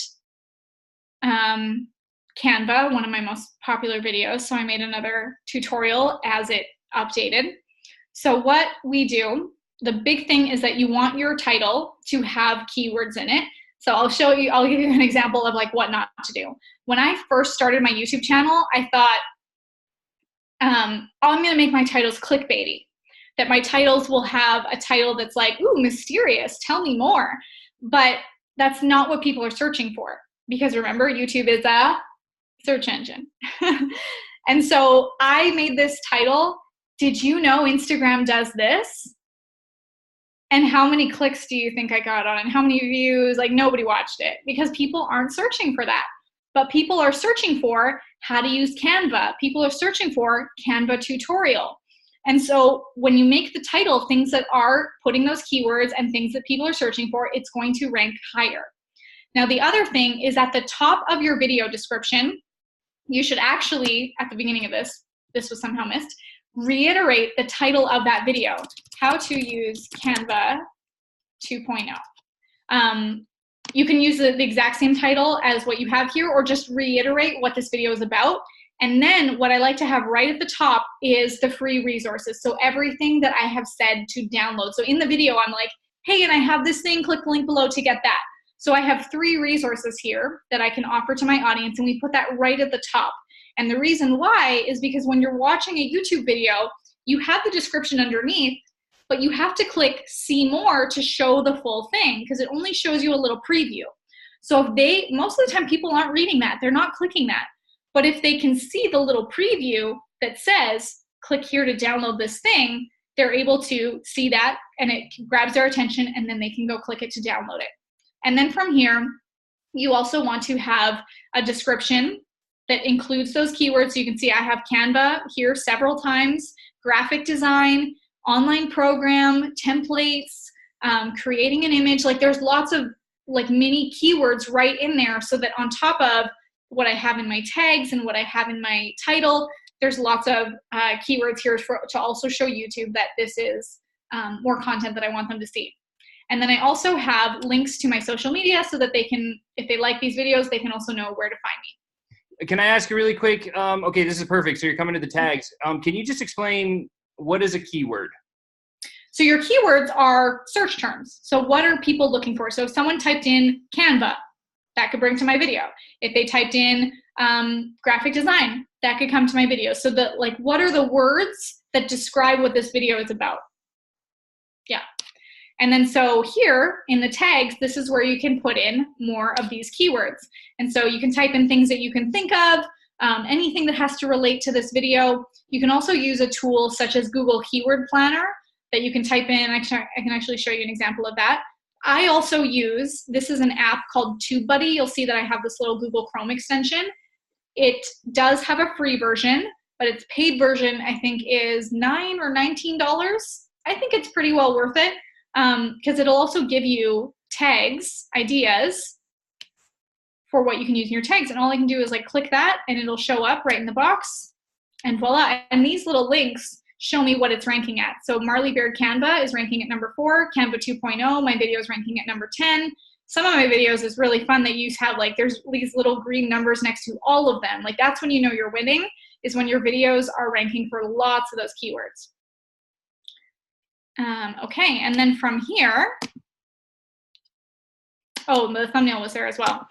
Canva, one of my most popular videos. So I made another tutorial as it updated. So what we do, the big thing is that you want your title to have keywords in it. So I'll give you an example of like what not to do. When I first started my YouTube channel, I thought, I'm going to make my titles clickbaity. That my titles will have a title that's like, ooh, mysterious, tell me more. But that's not what people are searching for. Because remember, YouTube is a search engine. And so I made this title, did you know Instagram does this? And how many clicks do you think I got on it? And how many views? Like, nobody watched it because people aren't searching for that. But people are searching for how to use Canva. People are searching for Canva tutorial. And so when you make the title things that are putting those keywords and things that people are searching for, it's going to rank higher. Now, the other thing is at the top of your video description, you should actually, at the beginning of this was somehow missed, reiterate the title of that video, How to Use Canva 2.0. You can use the exact same title as what you have here or just reiterate what this video is about. And then what I like to have right at the top is the free resources. So everything that I have said to download. So in the video, I'm like, hey, and I have this thing, click the link below to get that. So I have 3 resources here that I can offer to my audience, and we put that right at the top. And the reason why is because when you're watching a YouTube video, you have the description underneath, but you have to click see more to show the full thing because it only shows you a little preview. So if most of the time people aren't reading that, they're not clicking that. But if they can see the little preview that says, click here to download this thing, they're able to see that and it grabs their attention and then they can go click it to download it. And then from here, you also want to have a description that includes those keywords. So you can see I have Canva here several times, graphic design, online program, templates, creating an image. Like there's lots of like mini keywords right in there so that on top of what I have in my tags and what I have in my title, there's lots of keywords here to also show YouTube that this is more content that I want them to see. And then I also have links to my social media so that they can, if they like these videos, they can also know where to find me. Can I ask you really quick? Okay, this is perfect. So you're coming to the tags. Can you just explain what is a keyword? So your keywords are search terms. So what are people looking for? So if someone typed in Canva, that could bring to my video. If they typed in graphic design, that could come to my video. So what are the words that describe what this video is about? Yeah. And then so here in the tags, this is where you can put in more of these keywords. And so you can type in things that you can think of, anything that has to relate to this video. You can also use a tool such as Google Keyword Planner that you can type in. I can actually show you an example of that. I also use, this is an app called TubeBuddy. You'll see that I have this little Google Chrome extension. It does have a free version, but its paid version, I think, is $9 or $19. I think it's pretty well worth it. Because it'll also give you tags, ideas for what you can use in your tags. And all I can do is like click that and it'll show up right in the box and voila. And these little links show me what it's ranking at. So Marley Baird Canva is ranking at number 4, Canva 2.0, my video is ranking at number 10. Some of my videos is really fun that you have like, there's these little green numbers next to all of them. Like that's when you know you're winning, is when your videos are ranking for lots of those keywords. Okay, and then from here, oh, the thumbnail was there as well.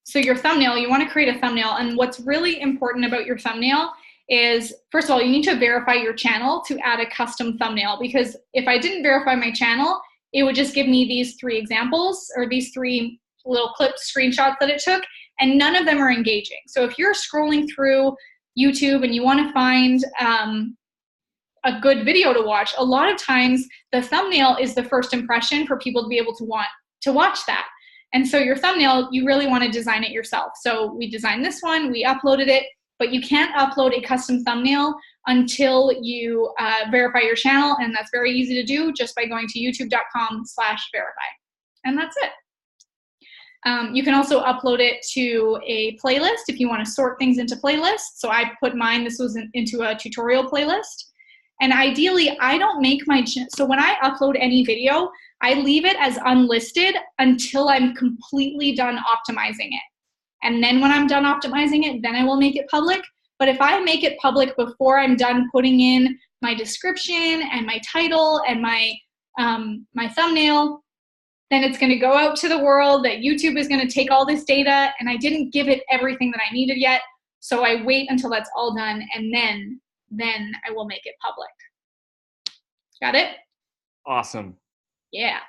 So your thumbnail, you want to create a thumbnail, and what's really important about your thumbnail is, first of all, you need to verify your channel to add a custom thumbnail, because if I didn't verify my channel, it would just give me these 3 examples, or these 3 little clips, screenshots that it took, and none of them are engaging. So if you're scrolling through YouTube and you want to find a good video to watch, a lot of times the thumbnail is the first impression for people to be able to want to watch that. And so your thumbnail, you really want to design it yourself. So we designed this one, we uploaded it, but you can't upload a custom thumbnail until you verify your channel, and that's very easy to do just by going to youtube.com/verify. And that's it. You can also upload it to a playlist if you want to sort things into playlists. So I put mine, this was into a tutorial playlist. And ideally, I don't make my, so when I upload any video, I leave it as unlisted until I'm completely done optimizing it. And then when I'm done optimizing it, then I will make it public. But if I make it public before I'm done putting in my description and my title and my thumbnail, then it's going to go out to the world that YouTube is going to take all this data, and I didn't give it everything that I needed yet. So I wait until that's all done, and then I will make it public. Got it? Awesome. Yeah.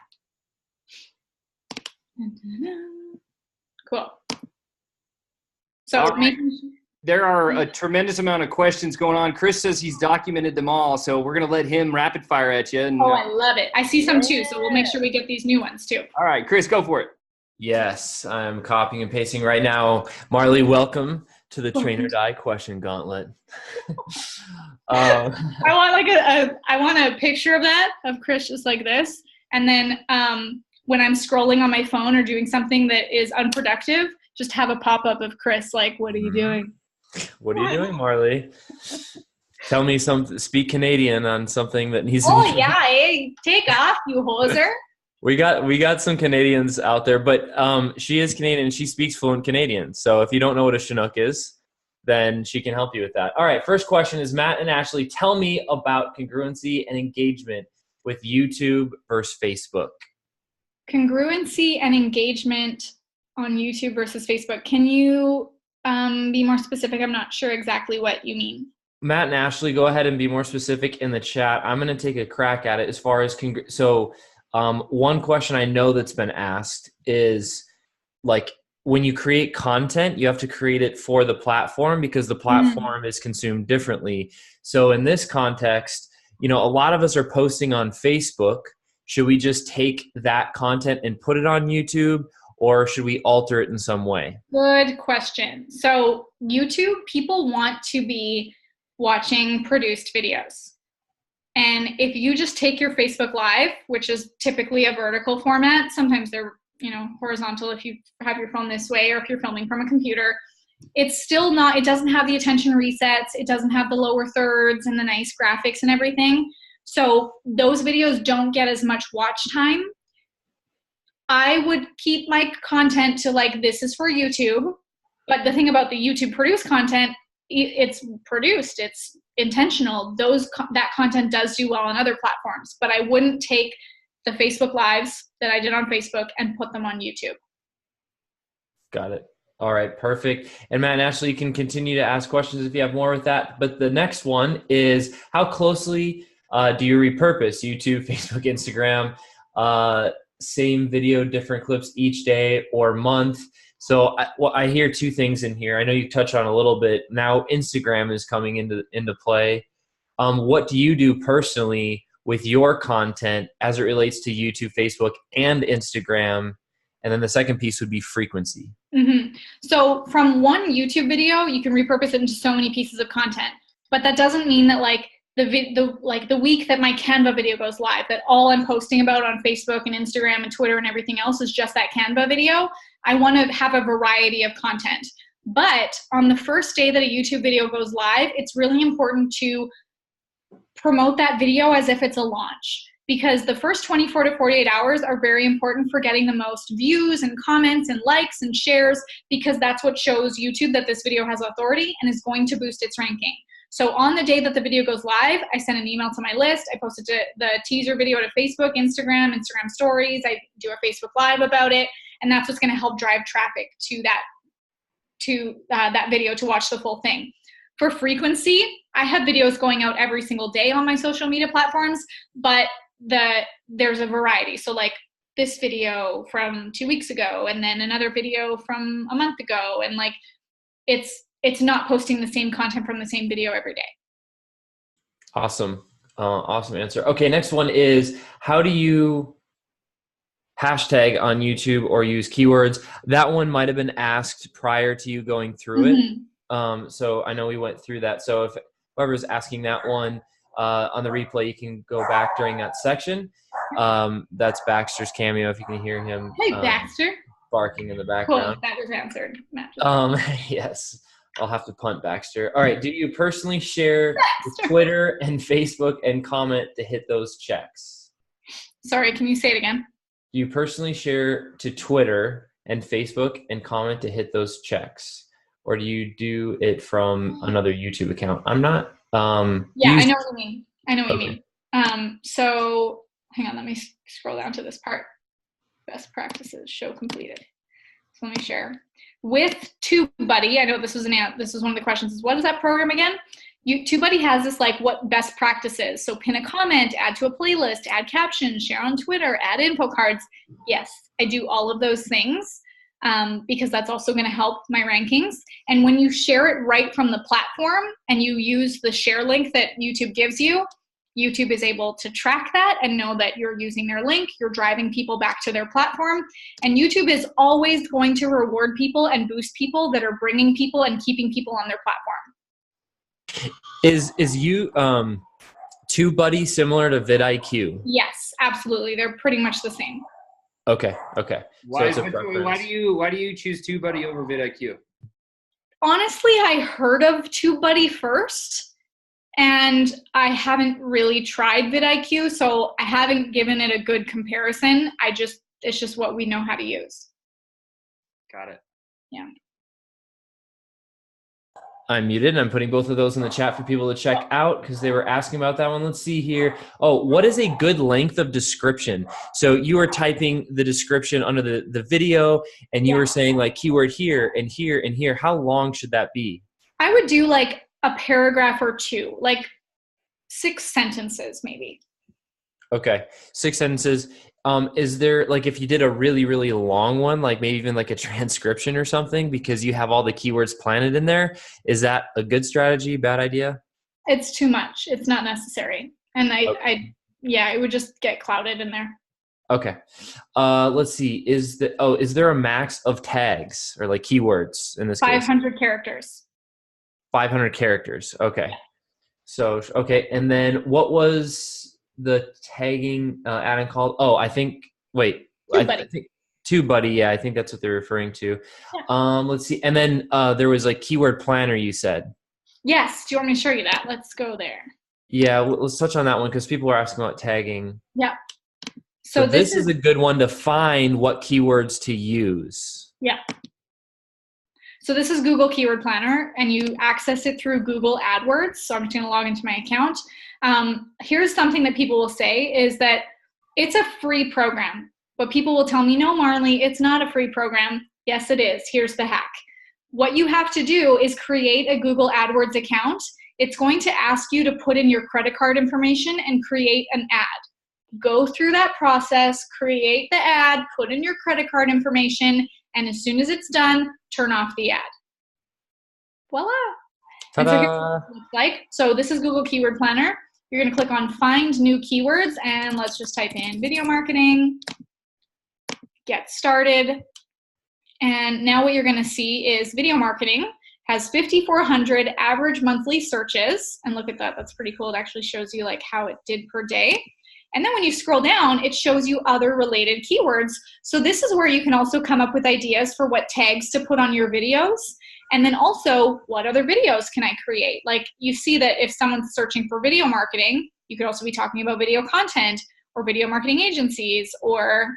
Cool. So right. There are a tremendous amount of questions going on. Chris says he's documented them all, so we're going to let him rapid fire at you. And, oh, I love it. I see some too, so we'll make sure we get these new ones too. All right, Chris, go for it. Yes, I'm copying and pasting right now. Marley, welcome to the Train or Die question gauntlet. I want a picture of that, of Chris just like this. And then when I'm scrolling on my phone or doing something that is unproductive, just have a pop-up of Chris like, what are you doing? What are you doing, Marley? Tell me something, speak Canadian on something that needs to be. Oh yeah, hey, take off, you hoser. We got some Canadians out there, but she is Canadian and she speaks fluent Canadian. So if you don't know what a Chinook is, then she can help you with that. All right, first question is Matt and Ashley. Tell me about congruency and engagement with YouTube versus Facebook. Congruency and engagement on YouTube versus Facebook. Can you be more specific? I'm not sure exactly what you mean. Matt and Ashley, go ahead and be more specific in the chat. I'm going to take a crack at it as far as one question I know that's been asked is like when you create content, you have to create it for the platform because the platform is consumed differently. So in this context, a lot of us are posting on Facebook. Should we just take that content and put it on YouTube, or should we alter it in some way? Good question. So YouTube, people want to be watching produced videos. And if you just take your Facebook Live, which is typically a vertical format, sometimes they're horizontal if you have your phone this way or if you're filming from a computer, it's still not, it doesn't have the attention resets, it doesn't have the lower thirds and the nice graphics and everything. So those videos don't get as much watch time. I would keep my content to like, this is for YouTube. But the thing about the YouTube produced content, it's produced, it's intentional. That content does do well on other platforms, but I wouldn't take the Facebook Lives that I did on Facebook and put them on YouTube. Got it. All right, perfect. And Matt and Ashley, you can continue to ask questions if you have more with that. But the next one is, how closely do you repurpose YouTube, Facebook, Instagram, same video, different clips each day or month? So I hear two things in here. I know you touched on a little bit. Now Instagram is coming into play. What do you do personally with your content as it relates to YouTube, Facebook, and Instagram? And then the second piece would be frequency. Mm-hmm. So from one YouTube video, you can repurpose it into so many pieces of content. But that doesn't mean that like the week that my Canva video goes live, that all I'm posting about on Facebook and Instagram and Twitter and everything else is just that Canva video. I want to have a variety of content. But on the first day that a YouTube video goes live, it's really important to promote that video as if it's a launch, because the first 24 to 48 hours are very important for getting the most views and comments and likes and shares, because that's what shows YouTube that this video has authority and is going to boost its ranking. So on the day that the video goes live, I send an email to my list. I posted the teaser video to Facebook, Instagram stories. I do a Facebook Live about it. And that's what's going to help drive traffic to that video to watch the full thing. For frequency, I have videos going out every single day on my social media platforms, but there's a variety. So like this video from 2 weeks ago, and then another video from a month ago. And like, it's not posting the same content from the same video every day. Awesome. Awesome answer. Okay, next one is, how do you hashtag on YouTube or use keywords? That one might have been asked prior to you going through it. So I know we went through that. So if whoever's asking that one on the replay, you can go back during that section. That's Baxter's cameo, if you can hear him. Hey, Baxter. Barking in the background. Cool, that was answered. Yes. I'll have to punt Baxter. All right. Do you personally share to Twitter and Facebook and comment to hit those checks? Sorry, can you say it again? Do you personally share to Twitter and Facebook and comment to hit those checks? Or do you do it from another YouTube account? I'm not. Yeah, I know what you mean. So hang on, let me scroll down to this part. Best practices, show completed. So let me share. With TubeBuddy, I know this was one of the questions, is what is that program again? TubeBuddy has this like what best practices. So pin a comment, add to a playlist, add captions, share on Twitter, add info cards. Yes, I do all of those things because that's also going to help my rankings. And when you share it right from the platform and you use the share link that YouTube gives you, YouTube is able to track that and know that you're using their link, you're driving people back to their platform. And YouTube is always going to reward people and boost people that are bringing people and keeping people on their platform. Is TubeBuddy similar to vidIQ? Yes, absolutely. They're pretty much the same. Okay. Why do you choose TubeBuddy over vidIQ? Honestly, I heard of TubeBuddy first. And I haven't really tried vidIQ, so I haven't given it a good comparison. It's just what we know how to use. Got it. Yeah. I'm muted, and I'm putting both of those in the chat for people to check out because they were asking about that one. Let's see here. Oh, what is a good length of description? So you were typing the description under the video, and you were saying like keyword here and here and here. How long should that be? I would do like a paragraph or two, like 6 sentences maybe. Okay, 6 sentences. Is there, like, if you did a really, really long one, like maybe even like a transcription or something, because you have all the keywords planted in there, is that a good strategy, bad idea? It's too much. It's not necessary. And it would just get clouded in there. Okay. Let's see. Is there a max of tags or like keywords in this case? 500 characters. 500 characters. Okay. So, okay. And then what was the tagging add-in called? Oh, I think, wait. TubeBuddy. Yeah, I think that's what they're referring to. Yeah. Let's see. And then there was like keyword planner, you said. Yes. Do you want me to show you that? Let's go there. Yeah, let's touch on that one because people are asking about tagging. Yeah. So this is a good one to find what keywords to use. Yeah. So this is Google Keyword Planner, and you access it through Google AdWords. So I'm just going to log into my account. Here's something that people will say is that it's a free program. But people will tell me, no, Marley, it's not a free program. Yes, it is. Here's the hack. what you have to do is create a Google AdWords account. It's going to ask you to put in your credit card information and create an ad. Go through that process, create the ad, put in your credit card information, and as soon as it's done, turn off the ad. Voila. And so here's what it looks like. So this is Google Keyword Planner. You're going to click on Find New Keywords, and let's just type in video marketing, get started. And now what you're going to see is video marketing has 5,400 average monthly searches. And look at that. That's pretty cool. It actually shows you like how it did per day. And then when you scroll down, it shows you other related keywords. So this is where you can also come up with ideas for what tags to put on your videos. And then also, what other videos can I create? Like you see that if someone's searching for video marketing, you could also be talking about video content or video marketing agencies or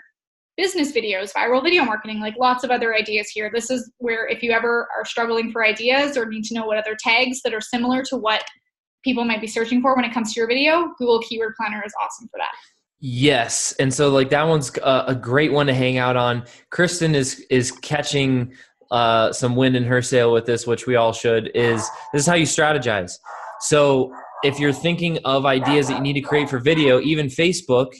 business videos, viral video marketing, like lots of other ideas here. This is where if you ever are struggling for ideas or need to know what other tags that are similar to what people might be searching for when it comes to your video, Google Keyword Planner is awesome for that. Yes. And so like that one's a great one to hang out on. Kristen is catching some wind in her sail with this, which we all should, this is how you strategize. So if you're thinking of ideas that you need to create for video, even Facebook,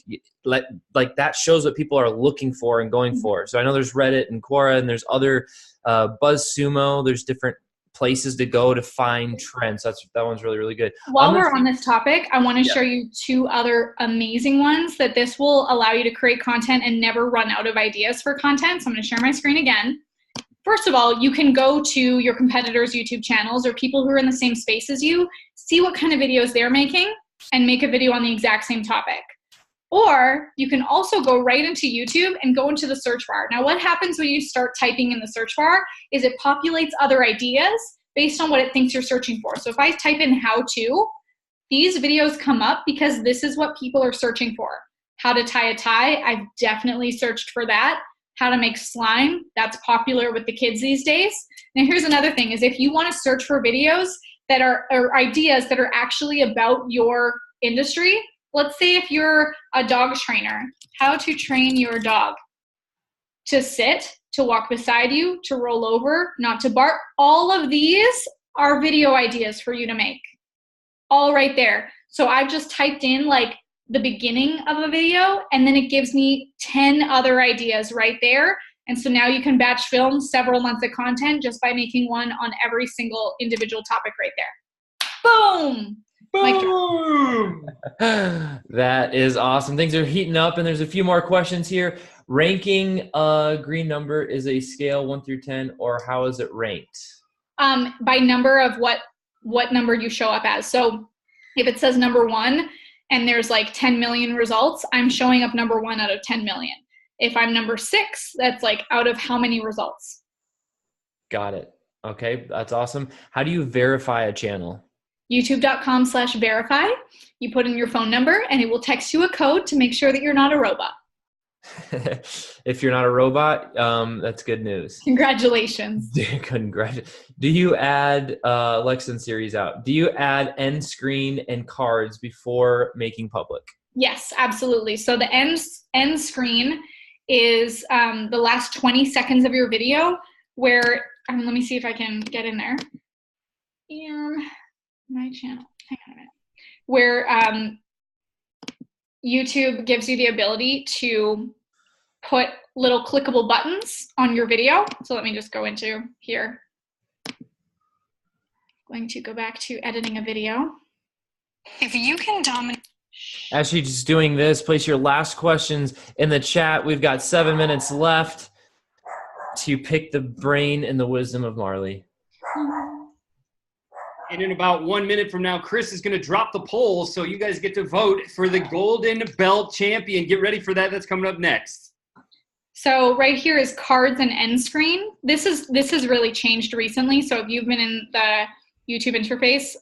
like that shows what people are looking for and going for. So I know there's Reddit and Quora, and there's other BuzzSumo. There's different places to go to find trends. That one's really, really good. While we're on this topic, I want to show you two other amazing ones that this will allow you to create content and never run out of ideas for content. So I'm going to share my screen again. First of all, you can go to your competitors' YouTube channels or people who are in the same space as you, see what kind of videos they're making, and make a video on the exact same topic. Or you can also go right into YouTube and go into the search bar. Now, what happens when you start typing in the search bar is it populates other ideas based on what it thinks you're searching for. So if I type in how to, these videos come up because this is what people are searching for. How to tie a tie, I've definitely searched for that. How to make slime, that's popular with the kids these days. Now here's another thing, is if you want to search for videos that are or ideas that are actually about your industry, let's say if you're a dog trainer, how to train your dog to sit, to walk beside you, to roll over, not to bark. All of these are video ideas for you to make. All right there. So I've just typed in like the beginning of a video, and then it gives me 10 other ideas right there. And so now you can batch film several months of content just by making one on every single individual topic right there. Boom! Boom! That is awesome. Things are heating up, and there's a few more questions here. Ranking green number is a scale 1 through 10, or how is it ranked? By number of what number you show up as. So if it says number 1, and there's like 10 million results, I'm showing up number 1 out of 10 million. If I'm number 6, that's like out of how many results? Got it. Okay, that's awesome. How do you verify a channel? YouTube.com/verify. You put in your phone number and it will text you a code to make sure that you're not a robot. If you're not a robot, that's good news. Congratulations. Congratulations. Do you add Lexan series out? Do you add end screen and cards before making public? Yes, absolutely. So the end screen is the last 20 seconds of your video where, let me see if I can get in there. My channel, hang on a minute. Where YouTube gives you the ability to put little clickable buttons on your video. So let me just go into here. Going to go back to editing a video. If you can dominate. As she's doing this, place your last questions in the chat. We've got 7 minutes left to pick the brain and the wisdom of Marley. And in about 1 minute from now, Chris is going to drop the poll, so you guys get to vote for the Golden Belt Champion. Get ready for that. That's coming up next. So right here is cards and end screen. This has really changed recently. So if you've been in the YouTube interface,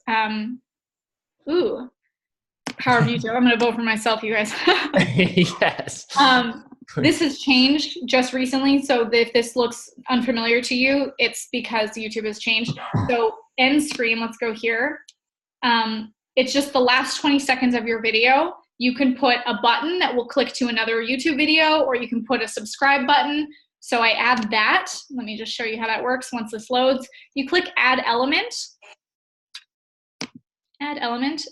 power of YouTube. I'm going to vote for myself, you guys. Yes. This has changed just recently. So if this looks unfamiliar to you, it's because YouTube has changed. So end screen, let's go here. It's just the last 20 seconds of your video. You can put a button that will click to another YouTube video, or you can put a subscribe button, So I add that. Let me just show you how that works. Once this loads, you click add element,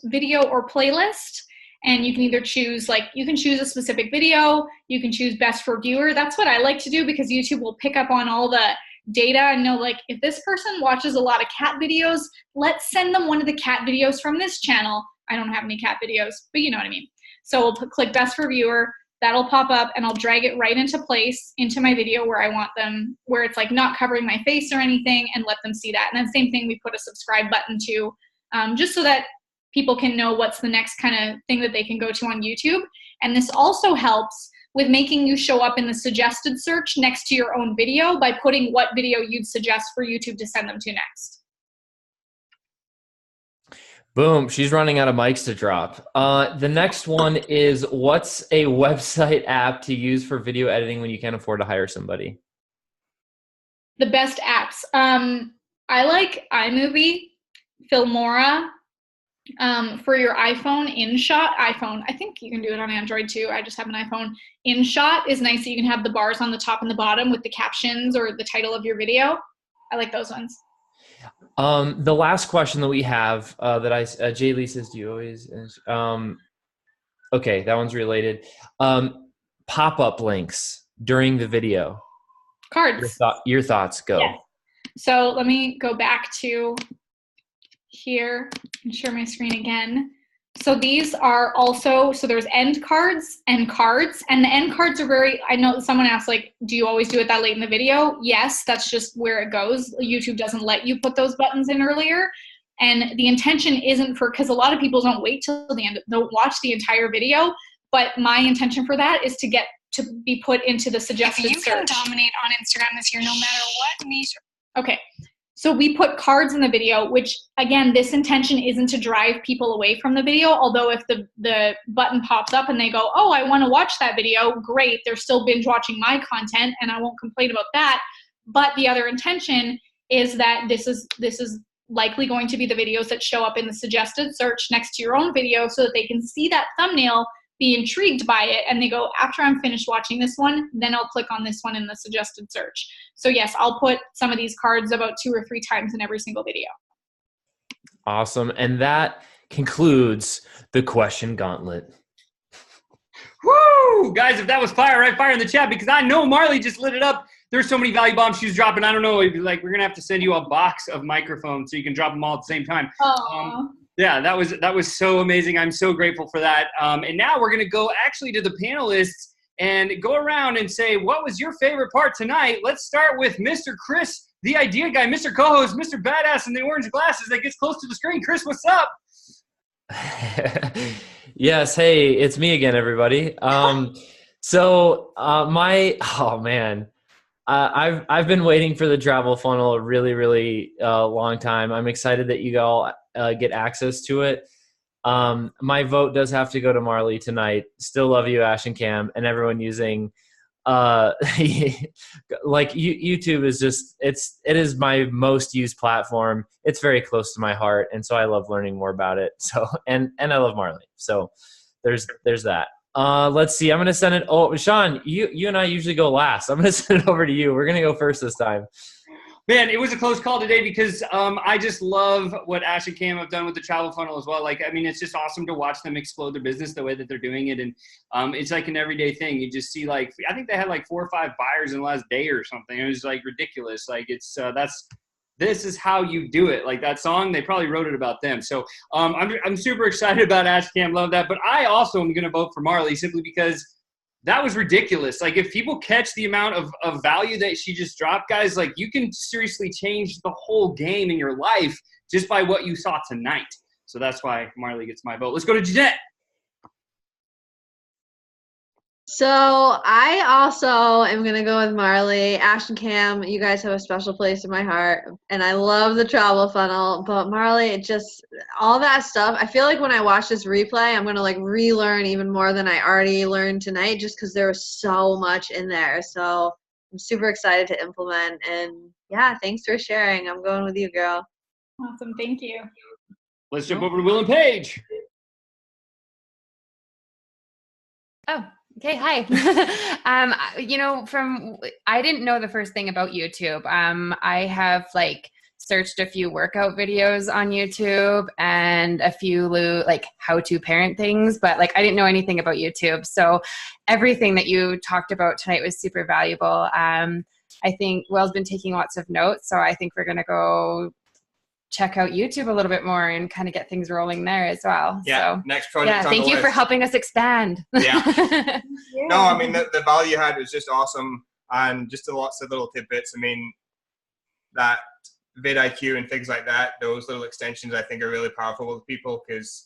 video or playlist. And you can either choose, like, you can choose a specific video, you can choose best for viewer. That's what I like to do because YouTube will pick up on all the data and know, like, if this person watches a lot of cat videos, let's send them one of the cat videos from this channel. I don't have any cat videos, but you know what I mean. So we'll click best for viewer, that'll pop up and I'll drag it right into place into my video where I want them, where it's like not covering my face or anything, and let them see that. And then same thing, we put a subscribe button too, just so that people can know what's the next kind of thing that they can go to on YouTube. And this also helps with making you show up in the suggested search next to your own video by putting what video you'd suggest for YouTube to send them to next. Boom, she's running out of mics to drop. The next one is, what's a website app to use for video editing when you can't afford to hire somebody? The best apps. I like iMovie, Filmora, for your iPhone, InShot. I think you can do it on Android too. I just have an iPhone. InShot is nice that you can have the bars on the top and the bottom with the captions or the title of your video. I like those ones. The last question that we have that Jay Lee says, do you always, okay, that one's related. Pop-up links during the video. Cards. Your thoughts, go. Yes. So let me go back to here and share my screen again. So these are also, so there's end cards and cards, and the end cards are very, I know someone asked, like, do you always do it that late in the video? Yes, that's just where it goes. YouTube doesn't let you put those buttons in earlier. And the intention isn't for, because a lot of people don't wait till the end, don't watch the entire video, but my intention for that is to get to be put into the suggested search. You can dominate on Instagram this year no matter what niche. Okay. So we put cards in the video, which, again, this intention isn't to drive people away from the video, although if the button pops up and they go, oh, I want to watch that video, great, they're still binge watching my content, and I won't complain about that. But the other intention is that this is likely going to be the videos that show up in the suggested search next to your own video so that they can see that thumbnail, be intrigued by it, and they go, after I'm finished watching this one, then I'll click on this one in the suggested search. So yes, I'll put some of these cards about 2 or 3 times in every single video. Awesome. And that concludes the question gauntlet. Woo! Guys, if that was fire, right fire in the chat, because I know Marley just lit it up. There's so many value bombs she's dropping. I don't know. Like, we're going to have to send you a box of microphones so you can drop them all at the same time. Yeah, that was so amazing. I'm so grateful for that. And now we're going to go actually to the panelists and go around and say, what was your favorite part tonight? Let's start with Mr. Chris, the idea guy, Mr. Co-host, Mr. Badass in the orange glasses that gets close to the screen. Chris, what's up? Yes, hey, it's me again, everybody. I've been waiting for the travel funnel a really, really long time. I'm excited that you all get access to it. My vote does have to go to Marley tonight. Still love you, Ash and Cam, and everyone using like YouTube is just it is my most used platform. It's very close to my heart, and so I love learning more about it. So and I love Marley. So there's that. Let's see. I'm gonna send it. Oh, Sean, you and I usually go last. I'm gonna send it over to you. We're gonna go first this time. Man, it was a close call today because I just love what Ash and Cam have done with the travel funnel as well. Like, I mean, it's just awesome to watch them explode their business the way that they're doing it. And it's like an everyday thing. You just see, like, I think they had like 4 or 5 buyers in the last day or something. It was like ridiculous. Like, it's this is how you do it. Like that song, they probably wrote it about them. So I'm super excited about Ash Cam. Love that. But I also am going to vote for Marley simply because that was ridiculous. Like if people catch the amount of value that she just dropped, guys, like you can seriously change the whole game in your life just by what you saw tonight. So that's why Marley gets my vote. Let's go to Jeanette. So I also am going to go with Marley. Ash and Cam, you guys have a special place in my heart. And I love the travel funnel. But Marley, it just, all that stuff, I feel like when I watch this replay, I'm going to like relearn even more than I already learned tonight just because there was so much in there. So I'm super excited to implement. And yeah, thanks for sharing. I'm going with you, girl. Awesome. Thank you. Let's jump over to Will and Paige. Oh, Okay, hi. I didn't know the first thing about YouTube. I have searched a few workout videos on YouTube and a few how to parent things, but I didn't know anything about YouTube. So everything that you talked about tonight was super valuable. I think Will's been taking lots of notes, so I think we're going to go check out YouTube a little bit more and kind of get things rolling there as well. Yeah, so, next project. Yeah, thank you for helping us expand. Yeah. No, I mean, the value you had was just awesome, and just lots of little tidbits. I mean, that vidIQ and things like that, those little extensions I think are really powerful with people,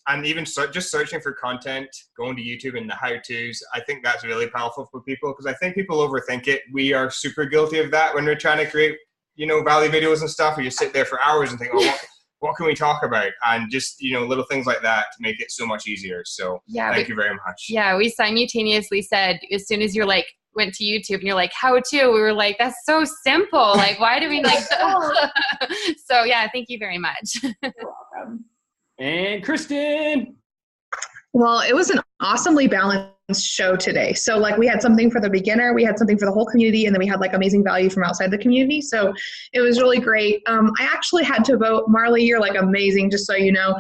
and even just searching for content, going to YouTube and the how-tos, I think that's really powerful for people, because I think people overthink it. We are super guilty of that when we're trying to create value videos and stuff, where you sit there for hours and think, oh, what can we talk about? And just, little things like that to make it so much easier. So thank you very much. Yeah, we simultaneously said, as soon as you're went to YouTube and you're like, how to, we were like, that's so simple. Why do we So yeah, thank you very much. You're welcome. And Kristen. Well, it was an awesomely balanced show today. So we had something for the beginner, we had something for the whole community, and then we had amazing value from outside the community. So it was really great. I actually had to vote. Marley, you're amazing, just so you know.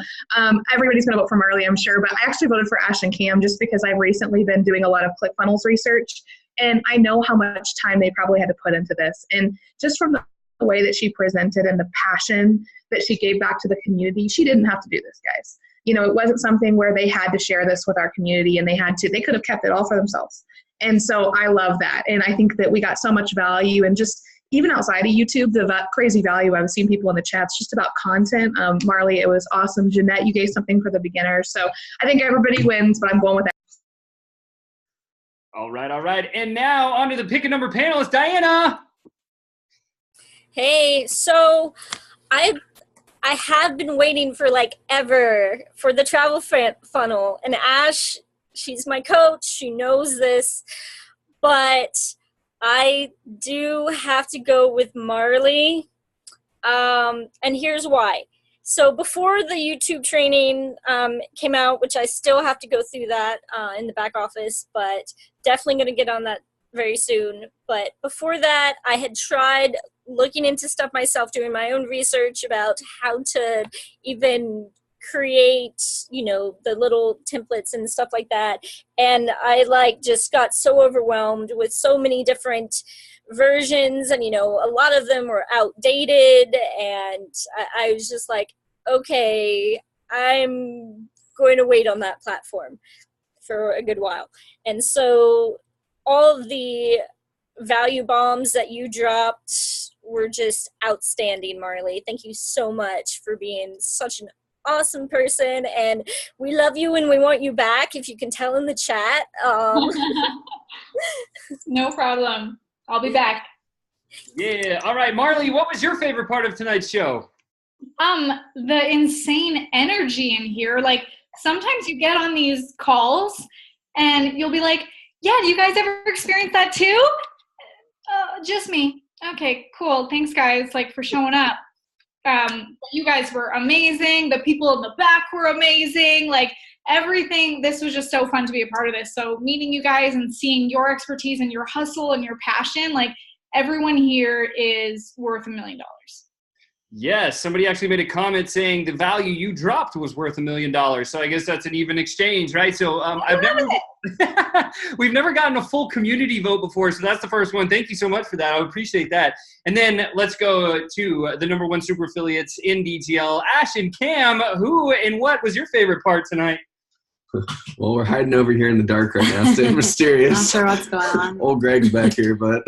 Everybody's going to vote for Marley, I'm sure, but I actually voted for Ash and Cam just because I've recently been doing a lot of ClickFunnels research, and I know how much time they probably had to put into this. And just from the way that she presented and the passion that she gave back to the community, she didn't have to do this, guys. It wasn't something where they had to share this with our community, and they could have kept it all for themselves. And so I love that. And I think that we got so much value, and just even outside of YouTube, the crazy value I've seen people in the chats just about content. Marley, it was awesome. Jeanette, you gave something for the beginners. So I think everybody wins, but I'm going with that. All right. And now on to the pick a number panelist, Diana. Hey, so I have been waiting for ever for the travel funnel, and Ash, she's my coach. She knows this, but I do have to go with Marley. And here's why. So before the YouTube training came out, which I still have to go through that in the back office, but definitely going to get on that very soon. But before that, I had tried looking into stuff myself, doing my own research about how to even create, the little templates and stuff like that. And I just got so overwhelmed with so many different versions, and, a lot of them were outdated. And I was just okay, I'm going to wait on that platform for a good while. And so all of the value bombs that you dropped were just outstanding, Marley. Thank you so much for being such an awesome person, and we love you and we want you back, if you can tell in the chat. No problem. I'll be back. Yeah. All right, Marley, what was your favorite part of tonight's show? The insane energy in here. Sometimes you get on these calls and you'll be like, yeah, do you guys ever experience that too? Just me. Okay, cool. Thanks, guys, for showing up. You guys were amazing. The people in the back were amazing. Everything. This was just so fun to be a part of this. So meeting you guys and seeing your expertise and your hustle and your passion, everyone here is worth $1 million. Yes, somebody actually made a comment saying the value you dropped was worth $1 million. So I guess that's an even exchange, right? So we've never gotten a full community vote before, so that's the first one. Thank you so much for that. I appreciate that. And then let's go to the number one super affiliates in DTL, Ash and Cam. Who and what was your favorite part tonight? Well, we're hiding over here in the dark right now, staying mysterious. Not sure what's going on. Old Greg's back here, but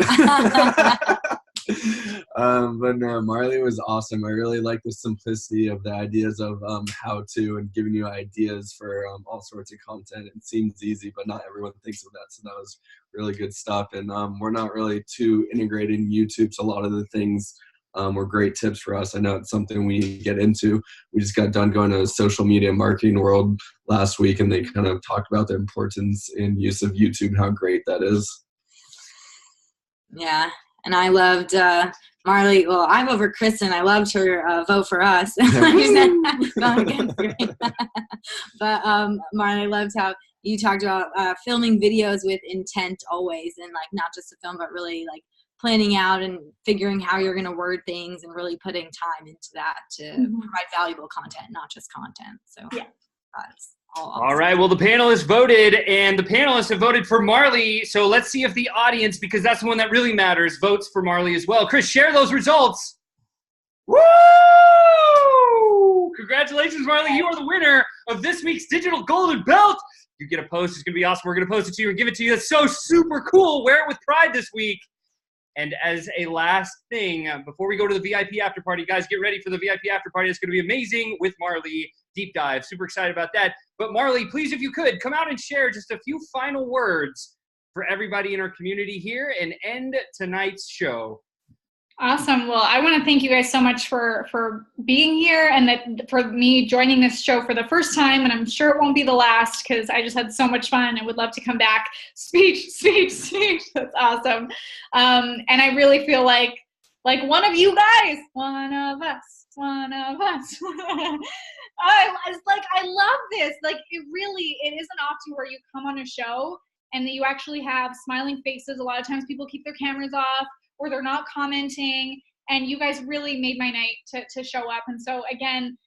no, Marley was awesome. I really like the simplicity of the ideas of how to, and giving you ideas for all sorts of content. It seems easy, but not everyone thinks of that. So that was really good stuff. And we're not really too integrated in YouTube, so a lot of the things were great tips for us. I know it's something we get into. We just got done going to a social media marketing world last week, and they kind of talked about the importance and use of YouTube and how great that is. Yeah. and I loved Marley. Well, I vote for Kristen. I loved her vote for us. Going against her. But Marley, I loved how you talked about filming videos with intent always, and like not just to film, but really like planning out and figuring how you're going to word things and really putting time into that to provide valuable content, not just content. So yeah, that's all. All right. Well, the panelists voted, and the panelists have voted for Marley. So let's see if the audience, because that's the one that really matters, votes for Marley as well. Chris, share those results. Woo! Congratulations, Marley. You are the winner of this week's Digital Golden Belt. You get a post. It's going to be awesome. We're going to post it to you and give it to you. That's so super cool. Wear it with pride this week. And as a last thing, before we go to the VIP after party, guys, get ready for the VIP after party. It's going to be amazing with Marley. Deep dive. Super excited about that. But Marley, please, if you could, come out and share just a few final words for everybody in our community here and end tonight's show. Awesome. Well, I want to thank you guys so much for being here and that for me joining this show for the first time. And I'm sure it won't be the last because I just had so much fun and would love to come back. Speech. That's awesome. And I really feel like one of you guys, one of us. I love this. Like it isn't often where you come on a show and that you actually have smiling faces. A lot of times people keep their cameras off or they're not commenting, and you guys really made my night to show up. And so again,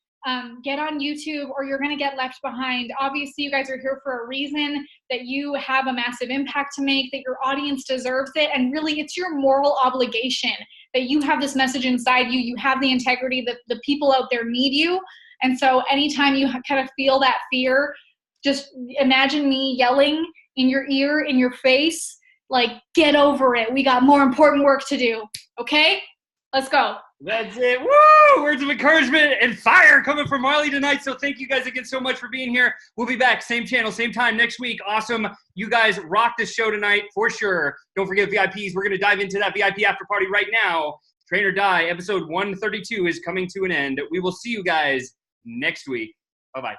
get on YouTube or you're gonna get left behind. Obviously you guys are here for a reason, that you have a massive impact to make, that your audience deserves it, and really it's your moral obligation that you have this message inside you, you have the integrity, that the people out there need you. And so anytime you kind of feel that fear, just imagine me yelling in your ear, in your face, like, get over it. We got more important work to do. Okay? Let's go. That's it. Woo! Words of encouragement and fire coming from Marley tonight. So thank you guys again so much for being here. We'll be back, same channel, same time next week. Awesome. You guys rock this show tonight for sure. Don't forget VIPs. We're going to dive into that VIP after party right now. Train or Die, episode 132 is coming to an end. We will see you guys next week. Bye-bye.